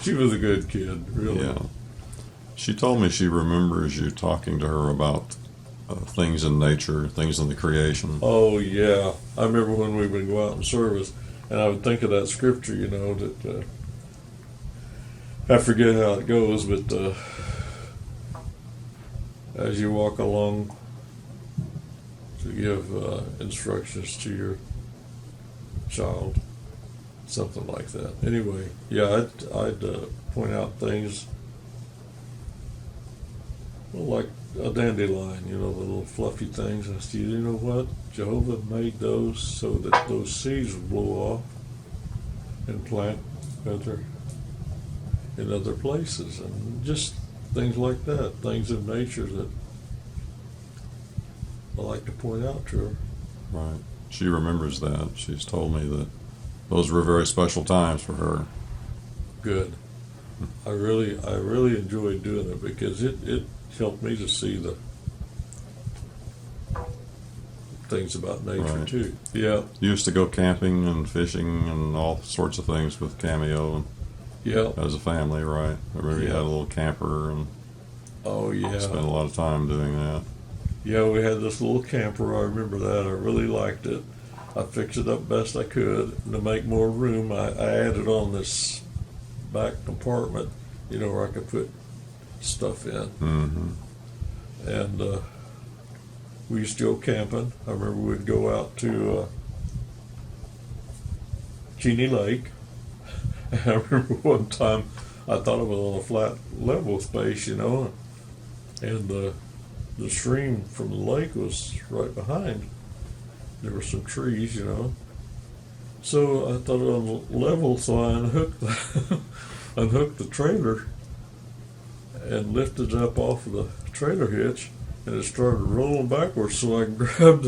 [SPEAKER 2] She was a good kid, really.
[SPEAKER 1] Yeah. She told me she remembers you talking to her about things in nature, things in the creation.
[SPEAKER 2] Oh, yeah. I remember when we would go out in service, and I would think of that scripture, that I forget how it goes, but as you walk along to give instructions to your child, something like that. Anyway, yeah, I'd point out things like a dandelion, the little fluffy things. I said, you know what? Jehovah made those so that those seeds would blow off and plant in other places, and just things like that, things in nature that I like to point out to her.
[SPEAKER 1] Right. She remembers that. She's told me that those were very special times for her.
[SPEAKER 2] Good. I really enjoyed doing it because it helped me to see the things about nature,
[SPEAKER 1] right.
[SPEAKER 2] too. Yeah.
[SPEAKER 1] You used to go camping and fishing and all sorts of things with Cameo and
[SPEAKER 2] Yeah.
[SPEAKER 1] as a family, right? I remember you had a little camper and
[SPEAKER 2] Oh, yeah.
[SPEAKER 1] spent a lot of time doing that.
[SPEAKER 2] Yeah, we had this little camper. I remember that. I really liked it. I fixed it up best I could. To make more room, I added on this back compartment, where I could put stuff in.
[SPEAKER 1] Mm-hmm.
[SPEAKER 2] And we used to go camping. I remember we'd go out to Cheney Lake. And I remember one time I thought it was on a flat level space, and the stream from the lake was right behind. There were some trees, So I thought it was level, so I unhooked the trailer and lifted it up off of the trailer hitch, and it started rolling backwards. So I grabbed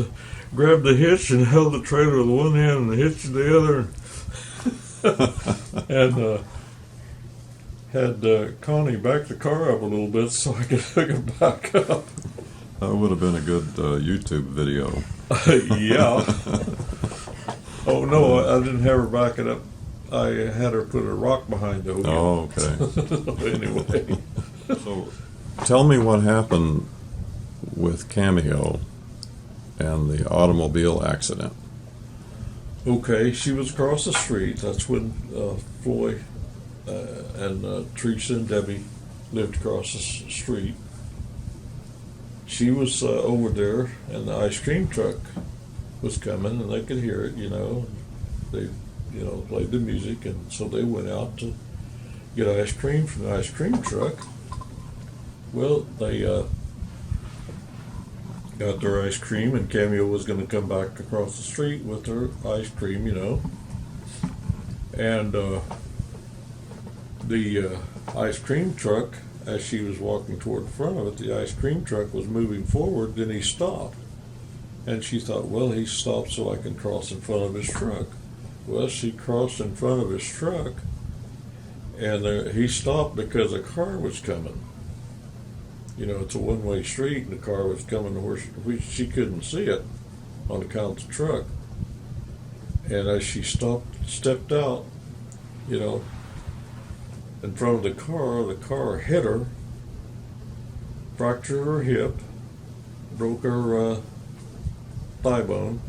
[SPEAKER 2] the hitch and held the trailer with one hand and the hitch with the other, and had Connie back the car up a little bit so I could hook it back up.
[SPEAKER 1] That would have been a good YouTube video.
[SPEAKER 2] Yeah. Oh no, I didn't have her back it up. I had her put a rock behind the wheel.
[SPEAKER 1] Oh, okay.
[SPEAKER 2] Anyway.
[SPEAKER 1] So, tell me what happened with Cameo and the automobile accident.
[SPEAKER 2] Okay, she was across the street. That's when Floyd and Teresa and Debbie lived across the street. She was over there, and the ice cream truck was coming, and they could hear it, They, played the music, and so they went out to get ice cream from the ice cream truck. Well, they got their ice cream, and Cameo was going to come back across the street with her ice cream, And the ice cream truck, as she was walking toward the front of it, the ice cream truck was moving forward, then he stopped. And she thought, well, he stopped so I can cross in front of his truck. Well, she crossed in front of his truck, and he stopped because a car was coming. It's a one-way street, and the car was coming to where she couldn't see it on account of the truck. And as she stepped out, in front of the car hit her, fractured her hip, broke her thigh bone,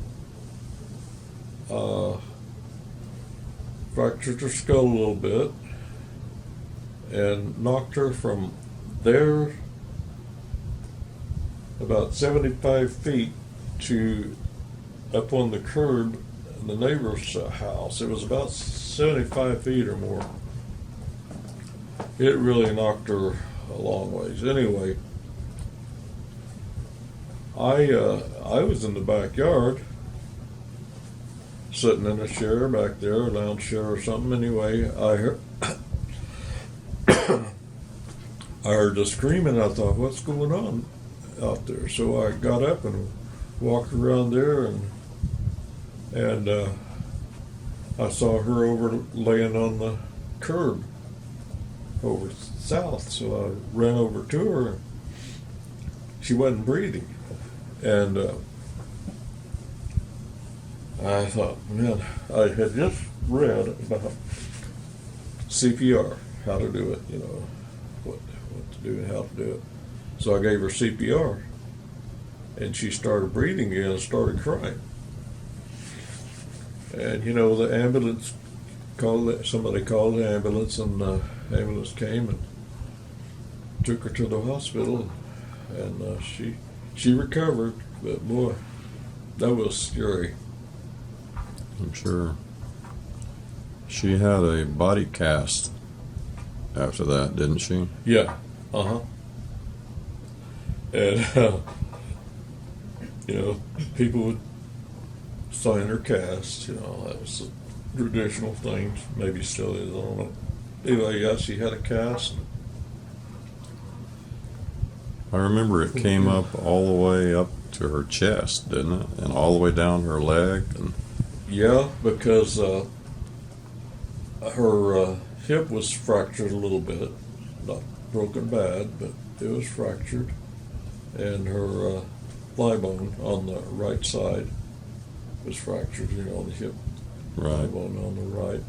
[SPEAKER 2] fractured her skull a little bit, and knocked her from there about 75 feet to up on the curb in the neighbor's house. It was about 75 feet or more. it really knocked her a long ways. Anyway, I was in the backyard, sitting in a chair back there, a lounge chair or something. Anyway, I heard I heard the screaming. I thought, what's going on out there? So I got up and walked around there, and I saw her over laying on the curb over south. So I ran over to her. She wasn't breathing, and I thought, man, I had just read about CPR, how to do it, you know, what to do and how to do it. So I gave her CPR, and she started breathing again and started crying. And you know, the ambulance somebody called the ambulance, and the ambulance came and took her to the hospital, and she recovered. But boy, that was scary.
[SPEAKER 1] I'm sure. She had a body cast after that, didn't she?
[SPEAKER 2] Yeah. And you know, people would sign her cast. You know, that was a traditional thing. Maybe still is. I don't know. Anyway, yeah, she had a cast.
[SPEAKER 1] I remember it came up all the way up to her chest, didn't it? And all the way down her leg. And
[SPEAKER 2] Yeah, because her hip was fractured a little bit, not broken bad, but it was fractured, and her thigh bone on the right side was fractured. You know, the hip thigh
[SPEAKER 1] right.
[SPEAKER 2] bone on the right,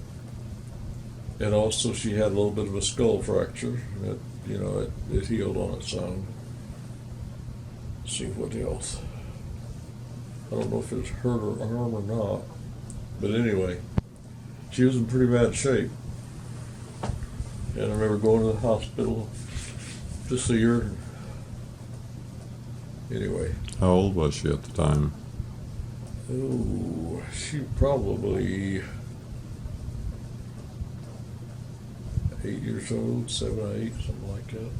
[SPEAKER 2] and also she had a little bit of a skull fracture. It, you know, it healed on its own. Let's see what else. I don't know if it's hurt her arm or not. But anyway, she was in pretty bad shape. And I remember going to the hospital to see her. Anyway.
[SPEAKER 1] How old was she at the time?
[SPEAKER 2] Oh, she probably 8 years old, 7 or 8, something like that.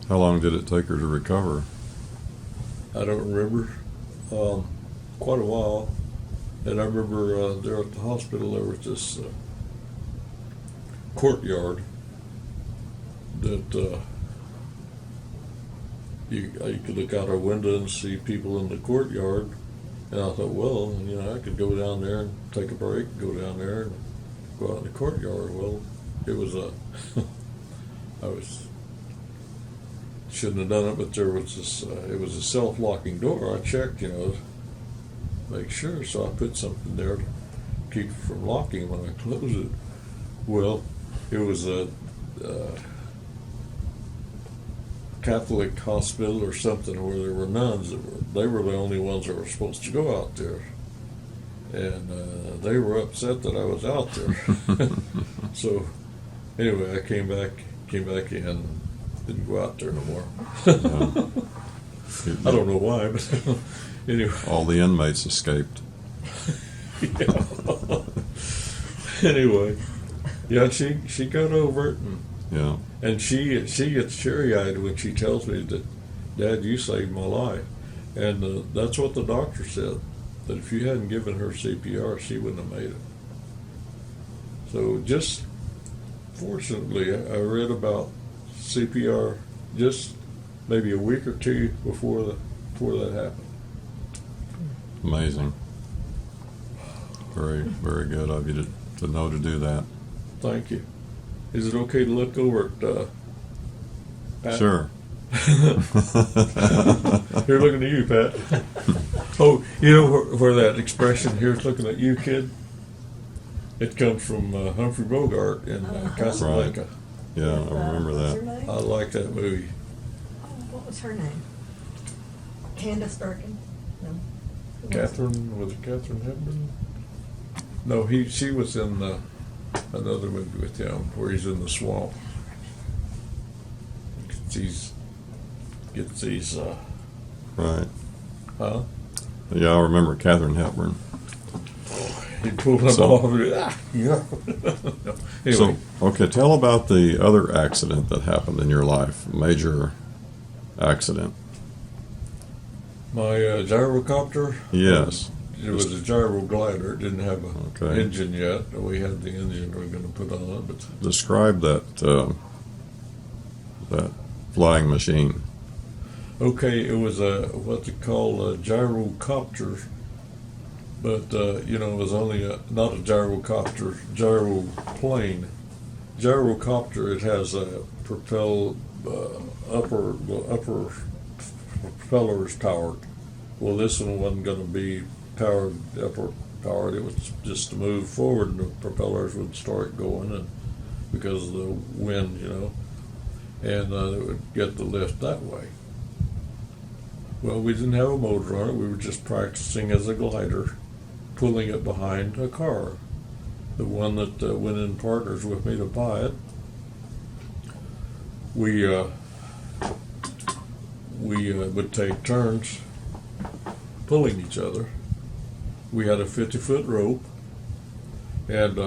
[SPEAKER 1] How long did it take her to recover?
[SPEAKER 2] I don't remember. Quite a while. And I remember there at the hospital there was this courtyard that you could look out our window and see people in the courtyard. And I thought, well, you know, I could go down there and take a break, go down there and go out in the courtyard. Well, it was shouldn't have done it, but there was this, it was a self-locking door. I checked, you know, make sure, so I put something there to keep it from locking when I close it. Well, it was a Catholic hospital or something where there were nuns they were the only ones that were supposed to go out there, and they were upset that I was out there. So anyway, I came back in, and didn't go out there no more. I don't know why, but anyway.
[SPEAKER 1] All the inmates escaped.
[SPEAKER 2] Yeah. Anyway, yeah, she got over it,
[SPEAKER 1] Yeah.
[SPEAKER 2] and she gets teary-eyed when she tells me that, Dad, you saved my life, and that's what the doctor said, that if you hadn't given her CPR, she wouldn't have made it. So just fortunately, I read about CPR just maybe a week or two before that happened.
[SPEAKER 1] Amazing. Very, very good of you to know to do that.
[SPEAKER 2] Thank you. Is it okay to look over at Pat?
[SPEAKER 1] Sure.
[SPEAKER 2] Here, looking at you, Pat. Oh, you know where that expression, "here's looking at you, kid"? It comes from Humphrey Bogart in Casablanca.
[SPEAKER 1] Yeah, I remember
[SPEAKER 3] What's her
[SPEAKER 1] that.
[SPEAKER 3] name?
[SPEAKER 2] I like that movie.
[SPEAKER 3] Oh, what was her name? Candace Bergen? No. Who was it?
[SPEAKER 2] Was it Catherine Hepburn? No, she was in another movie with him where he's in the swamp. Gets these,
[SPEAKER 1] Right.
[SPEAKER 2] huh?
[SPEAKER 1] Yeah, I remember Katharine Hepburn.
[SPEAKER 2] He pulled them
[SPEAKER 1] So-
[SPEAKER 2] off. And, yeah. Anyway,
[SPEAKER 1] So, okay, tell about the other accident that happened in your life, major accident.
[SPEAKER 2] my gyrocopter.
[SPEAKER 1] Yes.
[SPEAKER 2] It was a gyro glider. It didn't have an
[SPEAKER 1] Okay.
[SPEAKER 2] engine yet. We had the engine we were going to put on it, but
[SPEAKER 1] Describe that flying machine.
[SPEAKER 2] okay, it was what they call a gyrocopter, but it was only not a gyrocopter, gyroplane. Gyrocopter, it has a upper propeller is towered. Well, this one wasn't going to be upper powered. It was just to move forward, and the propellers would start going, and because of the wind, and it would get the lift that way. Well, we didn't have a motor on it. We were just practicing as a glider, pulling it behind a car. The one that went in partners with me to buy it, we would take turns pulling each other. We had a 50-foot rope, and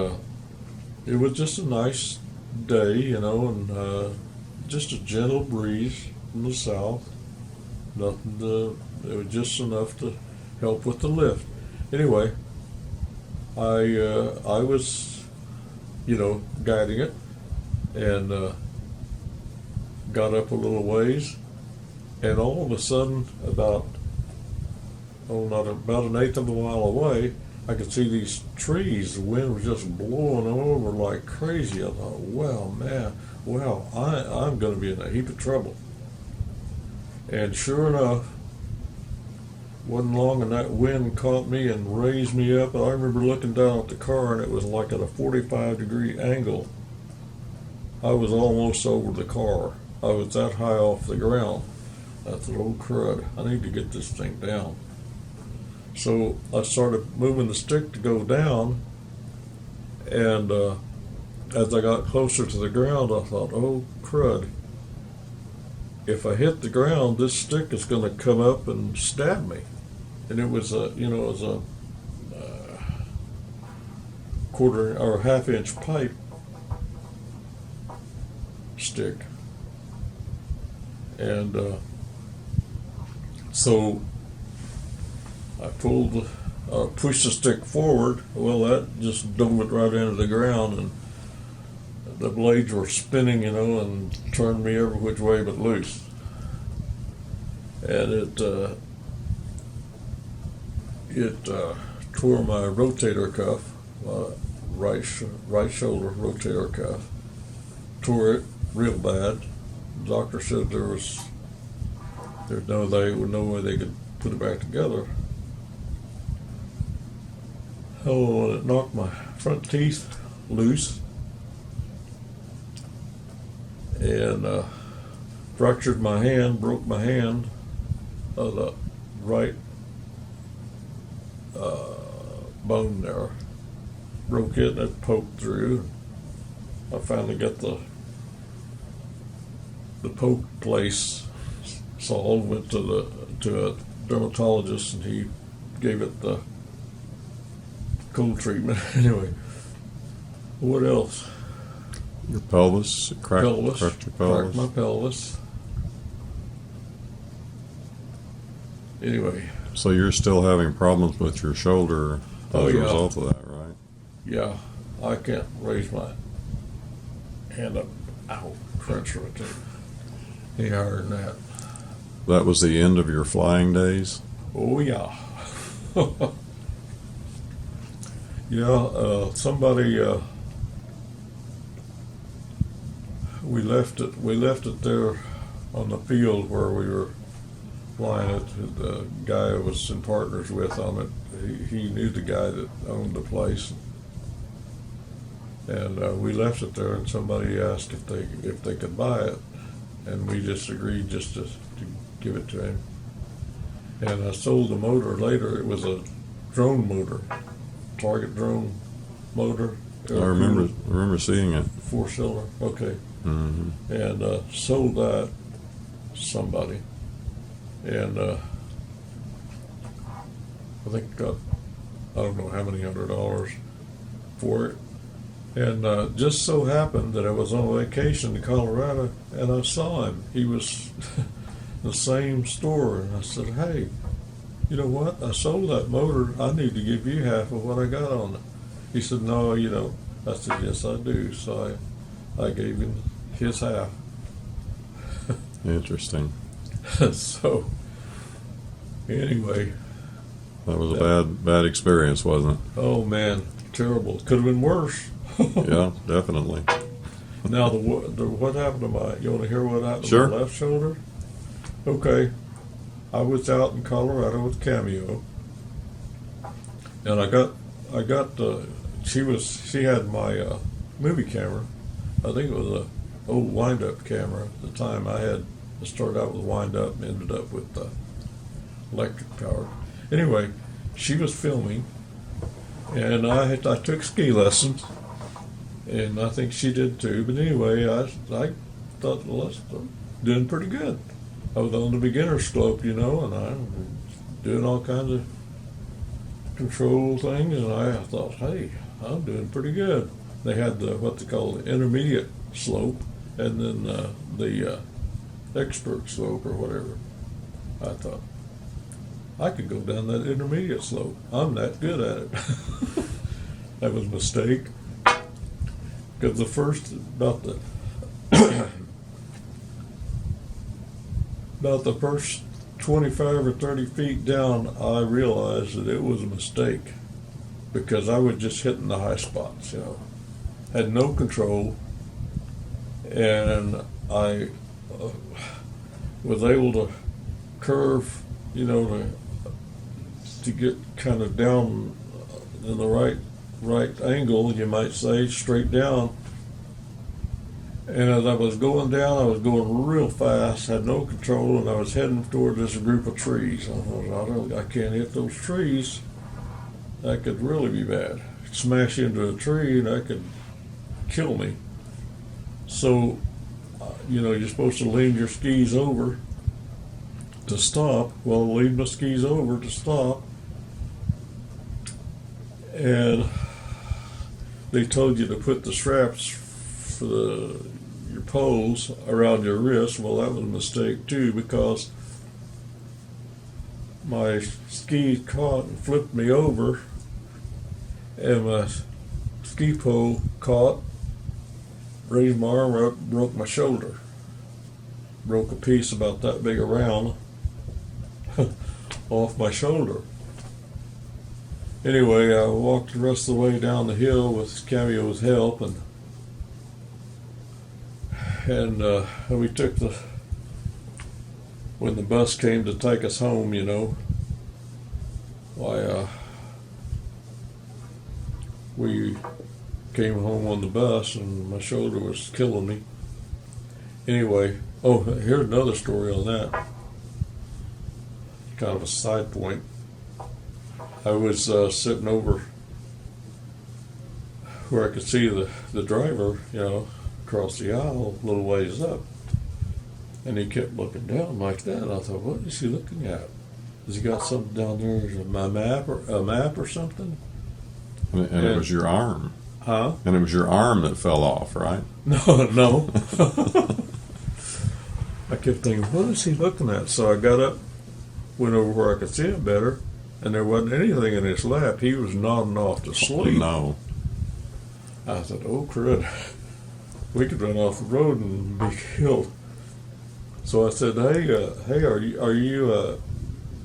[SPEAKER 2] it was just a nice day, and just a gentle breeze from the south. It was just enough to help with the lift. Anyway, I was, guiding it, and got up a little ways, and all of a sudden, about an eighth of a mile away, I could see these trees. The wind was just blowing them over like crazy. I thought, I'm going to be in a heap of trouble. And sure enough, wasn't long, and that wind caught me and raised me up. And I remember looking down at the car, and it was like at a 45-degree angle. I was almost over the car. I was that high off the ground. I thought, oh crud, I need to get this thing down. So I started moving the stick to go down, and as I got closer to the ground, I thought, oh crud, if I hit the ground, this stick is going to come up and stab me. And it was a quarter or half-inch pipe stick, and so I pushed the stick forward. Well, that just dove it right into the ground, and the blades were spinning, and turned me every which way but loose. And it tore my rotator cuff, right shoulder rotator cuff. Tore it real bad. The doctor said there's no way they could put it back together. Oh, and it knocked my front teeth loose, and fractured my hand, broke my hand, the right bone there, broke it, and it poked through. I finally got the poke place solved. Went to a dermatologist, and he gave it the cold treatment. Anyway, what else?
[SPEAKER 1] Your pelvis, cracked your pelvis.
[SPEAKER 2] Cracked my pelvis. Anyway.
[SPEAKER 1] So you're still having problems with your shoulder as
[SPEAKER 2] Oh,
[SPEAKER 1] a
[SPEAKER 2] yeah.
[SPEAKER 1] result of that, right?
[SPEAKER 2] Yeah, I can't raise my hand up. Ow, crunch right there. Any higher than that.
[SPEAKER 1] That was the end of your flying days?
[SPEAKER 2] Oh yeah. Yeah, somebody we left it there on the field where we were flying it. The guy I was in partners with on it, he knew the guy that owned the place, and we left it there. And somebody asked if they could buy it, and we just agreed just to give it to him. And I sold the motor later. It was a drone motor, target drone motor.
[SPEAKER 1] I remember seeing it.
[SPEAKER 2] 4-cylinder. Okay.
[SPEAKER 1] Mm-hmm.
[SPEAKER 2] And sold that to somebody, and I think got I don't know how many $100 for it. And just so happened that I was on vacation in Colorado and I saw him. He was the same store, and I said, "Hey, you know what? I sold that motor. I need to give you half of what I got on it." He said, "No, you don't." I said, "Yes, I do." So I gave him his half.
[SPEAKER 1] Interesting.
[SPEAKER 2] So anyway,
[SPEAKER 1] That was a bad experience, wasn't
[SPEAKER 2] oh man, terrible. Could have been worse.
[SPEAKER 1] it? Yeah, definitely.
[SPEAKER 2] Now what happened to my? You want to hear what happened
[SPEAKER 1] Sure.
[SPEAKER 2] to my left shoulder? Okay, I was out in Colorado with Cameo, and I got she had my movie camera. I think it was a old wind-up camera at the time. I started out with wind-up and ended up with electric power. Anyway, she was filming, and I took ski lessons, and I think she did too. But anyway, I thought, well, that's doing pretty good. I was on the beginner slope, and I was doing all kinds of control things, and I thought, hey, I'm doing pretty good. They had what they call the intermediate slope, and then the expert slope or whatever. I thought, I could go down that intermediate slope. I'm that good at it. That was a mistake. Because about the first 25 or 30 feet down, I realized that it was a mistake because I was just hitting the high spots, had no control, and I was able to curve, to get kind of down in the right angle, you might say, straight down. And as I was going down, I was going real fast, had no control, and I was heading toward this group of trees. I thought, I can't hit those trees. That could really be bad. Smash into a tree, and that could kill me. So, you're supposed to lean your skis over to stop. Well, lean my skis over to stop. And they told you to put the straps for your poles around your wrist. Well, that was a mistake too, because my skis caught and flipped me over, and my ski pole caught, raised my arm up, broke my shoulder. Broke a piece about that big around off my shoulder. Anyway, I walked the rest of the way down the hill with Cameo's help, and we took when the bus came to take us home, we came home on the bus, and my shoulder was killing me. Anyway, here's another story on that. Kind of a side point. I was sitting over where I could see the driver, across the aisle, a little ways up. And he kept looking down like that. And I thought, what is he looking at? Has he got something down there? Is it a map or something?
[SPEAKER 1] And it was your arm.
[SPEAKER 2] Huh?
[SPEAKER 1] And it was your arm that fell off, right?
[SPEAKER 2] No. I kept thinking, what is he looking at? So I got up, went over where I could see him better, and there wasn't anything in his lap. He was nodding off to sleep.
[SPEAKER 1] No.
[SPEAKER 2] I thought, oh crud, we could run off the road and be killed. So I said, hey, are you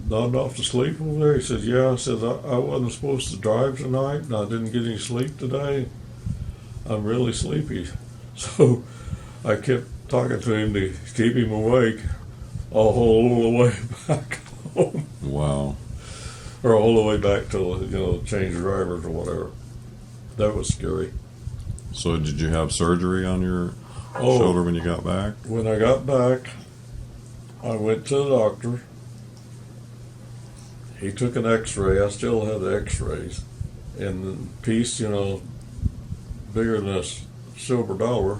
[SPEAKER 2] nodding off to sleep over there? He said, yeah. I said, I wasn't supposed to drive tonight, and I didn't get any sleep today. I'm really sleepy. So I kept talking to him to keep him awake all the way back home.
[SPEAKER 1] Wow.
[SPEAKER 2] Or all the way back till, change drivers or whatever. That was scary.
[SPEAKER 1] So did you have surgery on your shoulder when you got back?
[SPEAKER 2] When I got back, I went to the doctor. He took an x-ray. I still have the x-rays. And the piece, bigger than a silver dollar,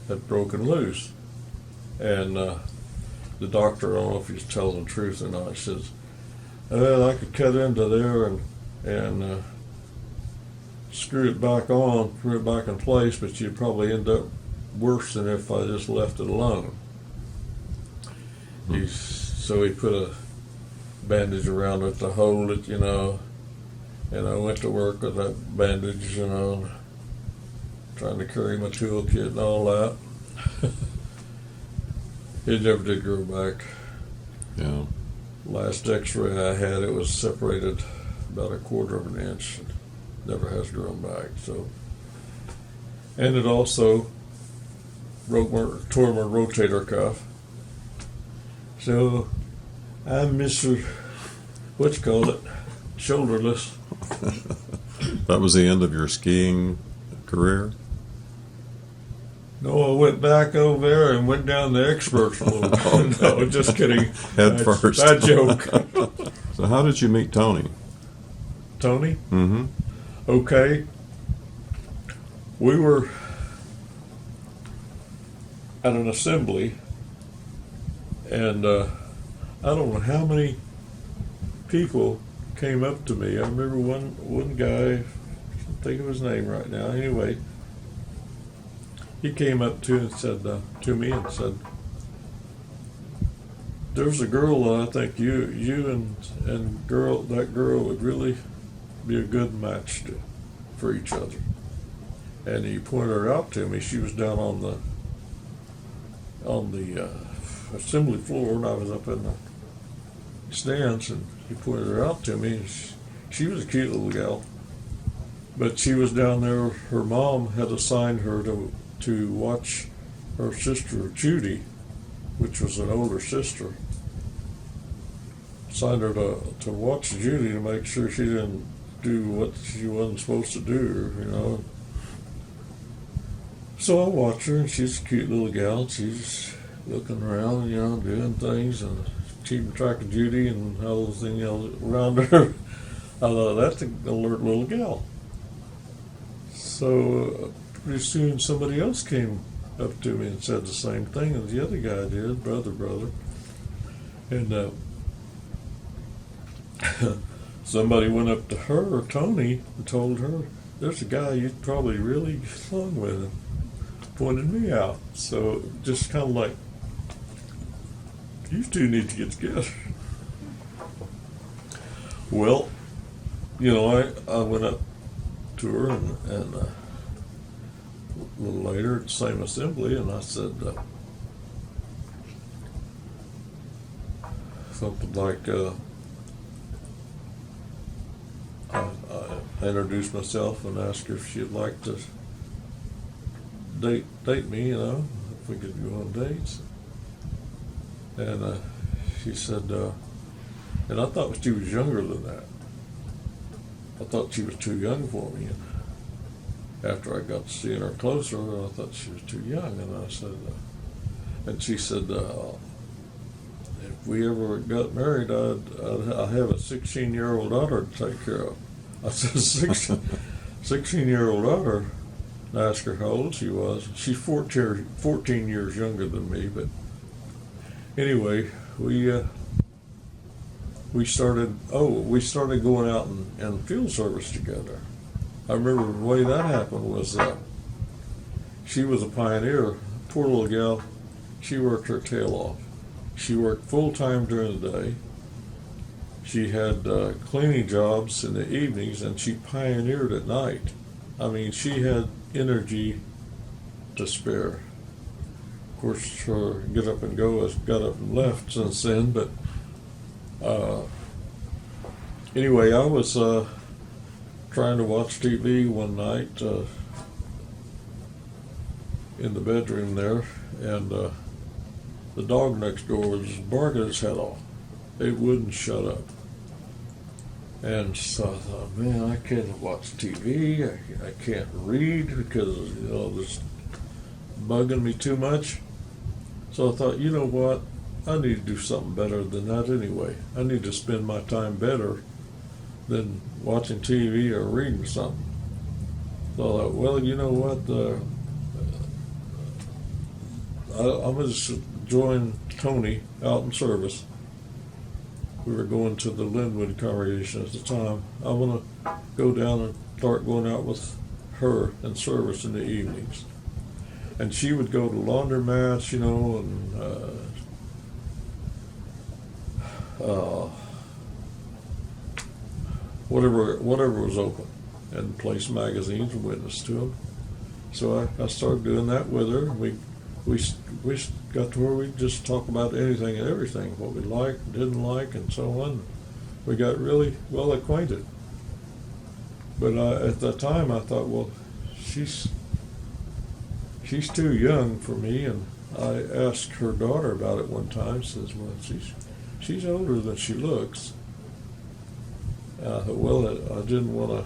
[SPEAKER 2] had broken loose. And the doctor, I don't know if he's telling the truth or not, he says, I could cut into there and and screw it back on, put it back in place, but you'd probably end up worse than if I just left it alone. So he put a bandage around it to hold it, you know, and I went to work with that bandage, you know, trying to carry my toolkit and all that. It never did grow back.
[SPEAKER 1] Yeah.
[SPEAKER 2] Last x-ray I had, it was separated about 1/4 of an inch. Never has grown back. So, and it also tore my rotator cuff. So I'm Mr. Shoulderless.
[SPEAKER 1] That was the end of your skiing career?
[SPEAKER 2] No, I went back over there and went down the experts road. No, just kidding.
[SPEAKER 1] Head first.
[SPEAKER 2] Bad joke.
[SPEAKER 1] So how did you meet Tony?
[SPEAKER 2] Tony?
[SPEAKER 1] Mm-hmm.
[SPEAKER 2] Okay. We were at an assembly, and I don't know how many people came up to me. I remember one guy, I can't think of his name right now. Anyway, he came up to me and said, "There's a girl that I think you and that girl would really be a good match for each other." And he pointed her out to me. She was down on the assembly floor, and I was up in the stands, and he pointed her out to me. And she was a cute little gal, but she was down there. Her mom had assigned her to watch her sister Judy, which was an older sister. Assigned her to watch Judy to make sure she didn't do what she wasn't supposed to do, you know. So I watch her, and she's a cute little gal. She's looking around, you know, doing things and keeping track of Judy and all those things around her. I thought, that's an alert little gal. So pretty soon somebody else came up to me and said the same thing as the other guy did, brother. And somebody went up to her, Tony, and told her, "There's a guy you'd probably really get along with," and pointed me out. So just kind of like, you two need to get together. Well, you know, I went up to her and a little later at the same assembly, and I said something like, I introduced myself and asked her if she'd like to date me, you know, if we could go on dates. And she said, and I thought she was younger than that. I thought she was too young for me. And after I got to seeing her closer, I thought she was too young. And I said, and she said, if we ever got married, I'd have a 16-year-old daughter to take care of. I said, 16-year-old daughter? I asked her how old she was. She's 14 years younger than me, but anyway, we started going out and field service together. I remember the way that happened was she was a pioneer, poor little gal. She worked her tail off. She worked full time during the day. She had cleaning jobs in the evenings, and she pioneered at night. I mean, she had energy to spare. Of course, her get up and go has got up and left since then, but anyway, I was trying to watch TV one night in the bedroom there, and the dog next door was barking its head off. It wouldn't shut up. And so I thought, man, I can't watch TV. I can't read because, you know, it's bugging me too much. So I thought, you know what? I need to do something better than that anyway. I need to spend my time better than watching TV or reading something. So I thought, well, you know what? I'm going to join Tony out in service. we were going to the Linwood congregation at the time. I want to go down and start going out with her in service in the evenings. And she would go to laundromats, you know, and whatever was open, and place magazines and witness to them. So I started doing that with her. We got to where we just talk about anything and everything, what we liked, didn't like, and so on. We got really well acquainted. But at that time, I thought, well, she's too young for me, and I asked her daughter about it one time. Says, well, she's older than she looks. I thought, well, I didn't want to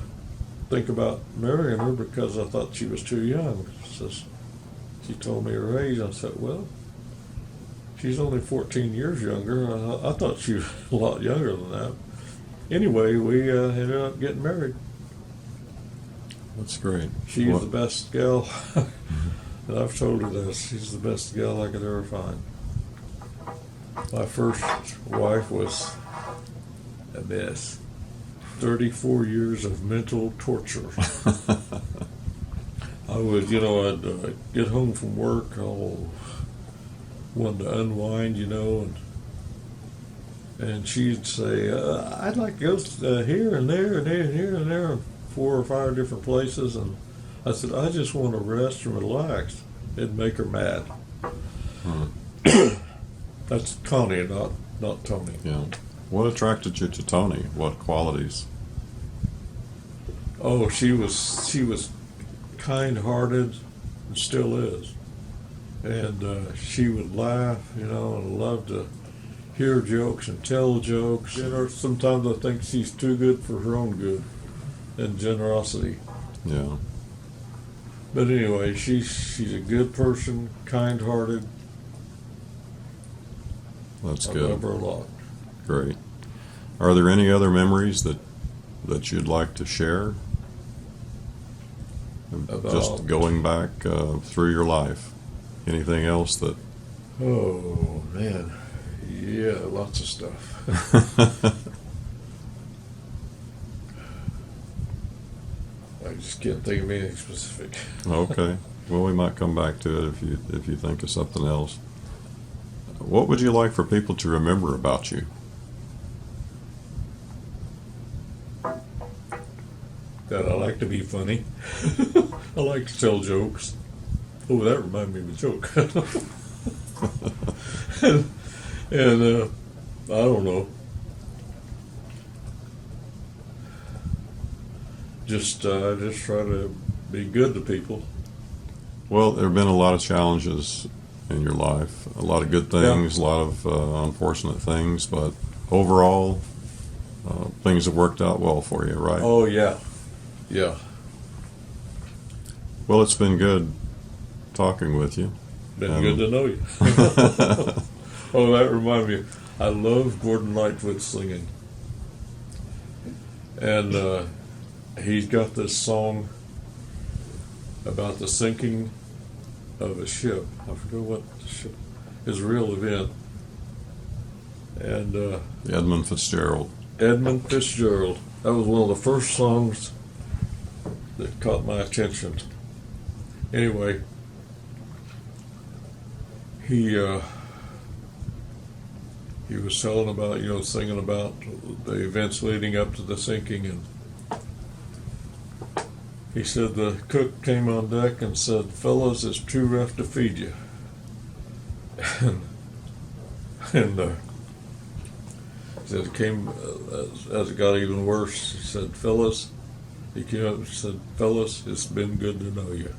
[SPEAKER 2] think about marrying her because I thought she was too young. Says, she told me her age. I said, well, she's only 14 years younger. I thought she was a lot younger than that. Anyway, we ended up getting married.
[SPEAKER 1] That's great.
[SPEAKER 2] She's the best gal, and I've told her this. She's the best gal I could ever find. My first wife was a mess. 34 years of mental torture. I would, I'd get home from work, all wanted to unwind, and she'd say, I'd like to go here and there and there and here and there, 4 or 5 different places. And I said, I just want to rest and relax. It'd make her mad. That's Connie, not Tony.
[SPEAKER 1] Yeah. What attracted you to Tony? What qualities?
[SPEAKER 2] Oh, she was kind-hearted, and still is. And she would laugh, and love to hear jokes and tell jokes. Sometimes I think she's too good for her own good and generosity.
[SPEAKER 1] Yeah.
[SPEAKER 2] But anyway, she's a good person, kind-hearted.
[SPEAKER 1] That's
[SPEAKER 2] I
[SPEAKER 1] good.
[SPEAKER 2] love her a lot.
[SPEAKER 1] Great. Are there any other memories that you'd like to share? Just going back through your life. Anything else that?
[SPEAKER 2] Oh man, yeah, lots of stuff. I just can't think of anything specific.
[SPEAKER 1] Okay. Well, we might come back to it if you think of something else. What would you like for people to remember about you?
[SPEAKER 2] That I like to be funny. I like to tell jokes. Oh, that reminded me of a joke. and I don't know. Just try to be good to people.
[SPEAKER 1] Well, there have been a lot of challenges in your life, a lot of good things, a lot of unfortunate things, but overall, things have worked out well for you, right?
[SPEAKER 2] Oh, yeah. Yeah.
[SPEAKER 1] Well, it's been good talking with you.
[SPEAKER 2] Been good to know you. Oh, that reminded me. I love Gordon Lightfoot singing. And he's got this song about the sinking of a ship. I forget what the ship, his real event. And
[SPEAKER 1] Edmund Fitzgerald.
[SPEAKER 2] Edmund Fitzgerald. That was one of the first songs that caught my attention. Anyway, he was telling about, singing about the events leading up to the sinking, and he said the cook came on deck and said, "Fellas, it's too rough to feed you." and he said it came as it got even worse. He said, "Fellas," he came up and said, "Fellas, it's been good to know you."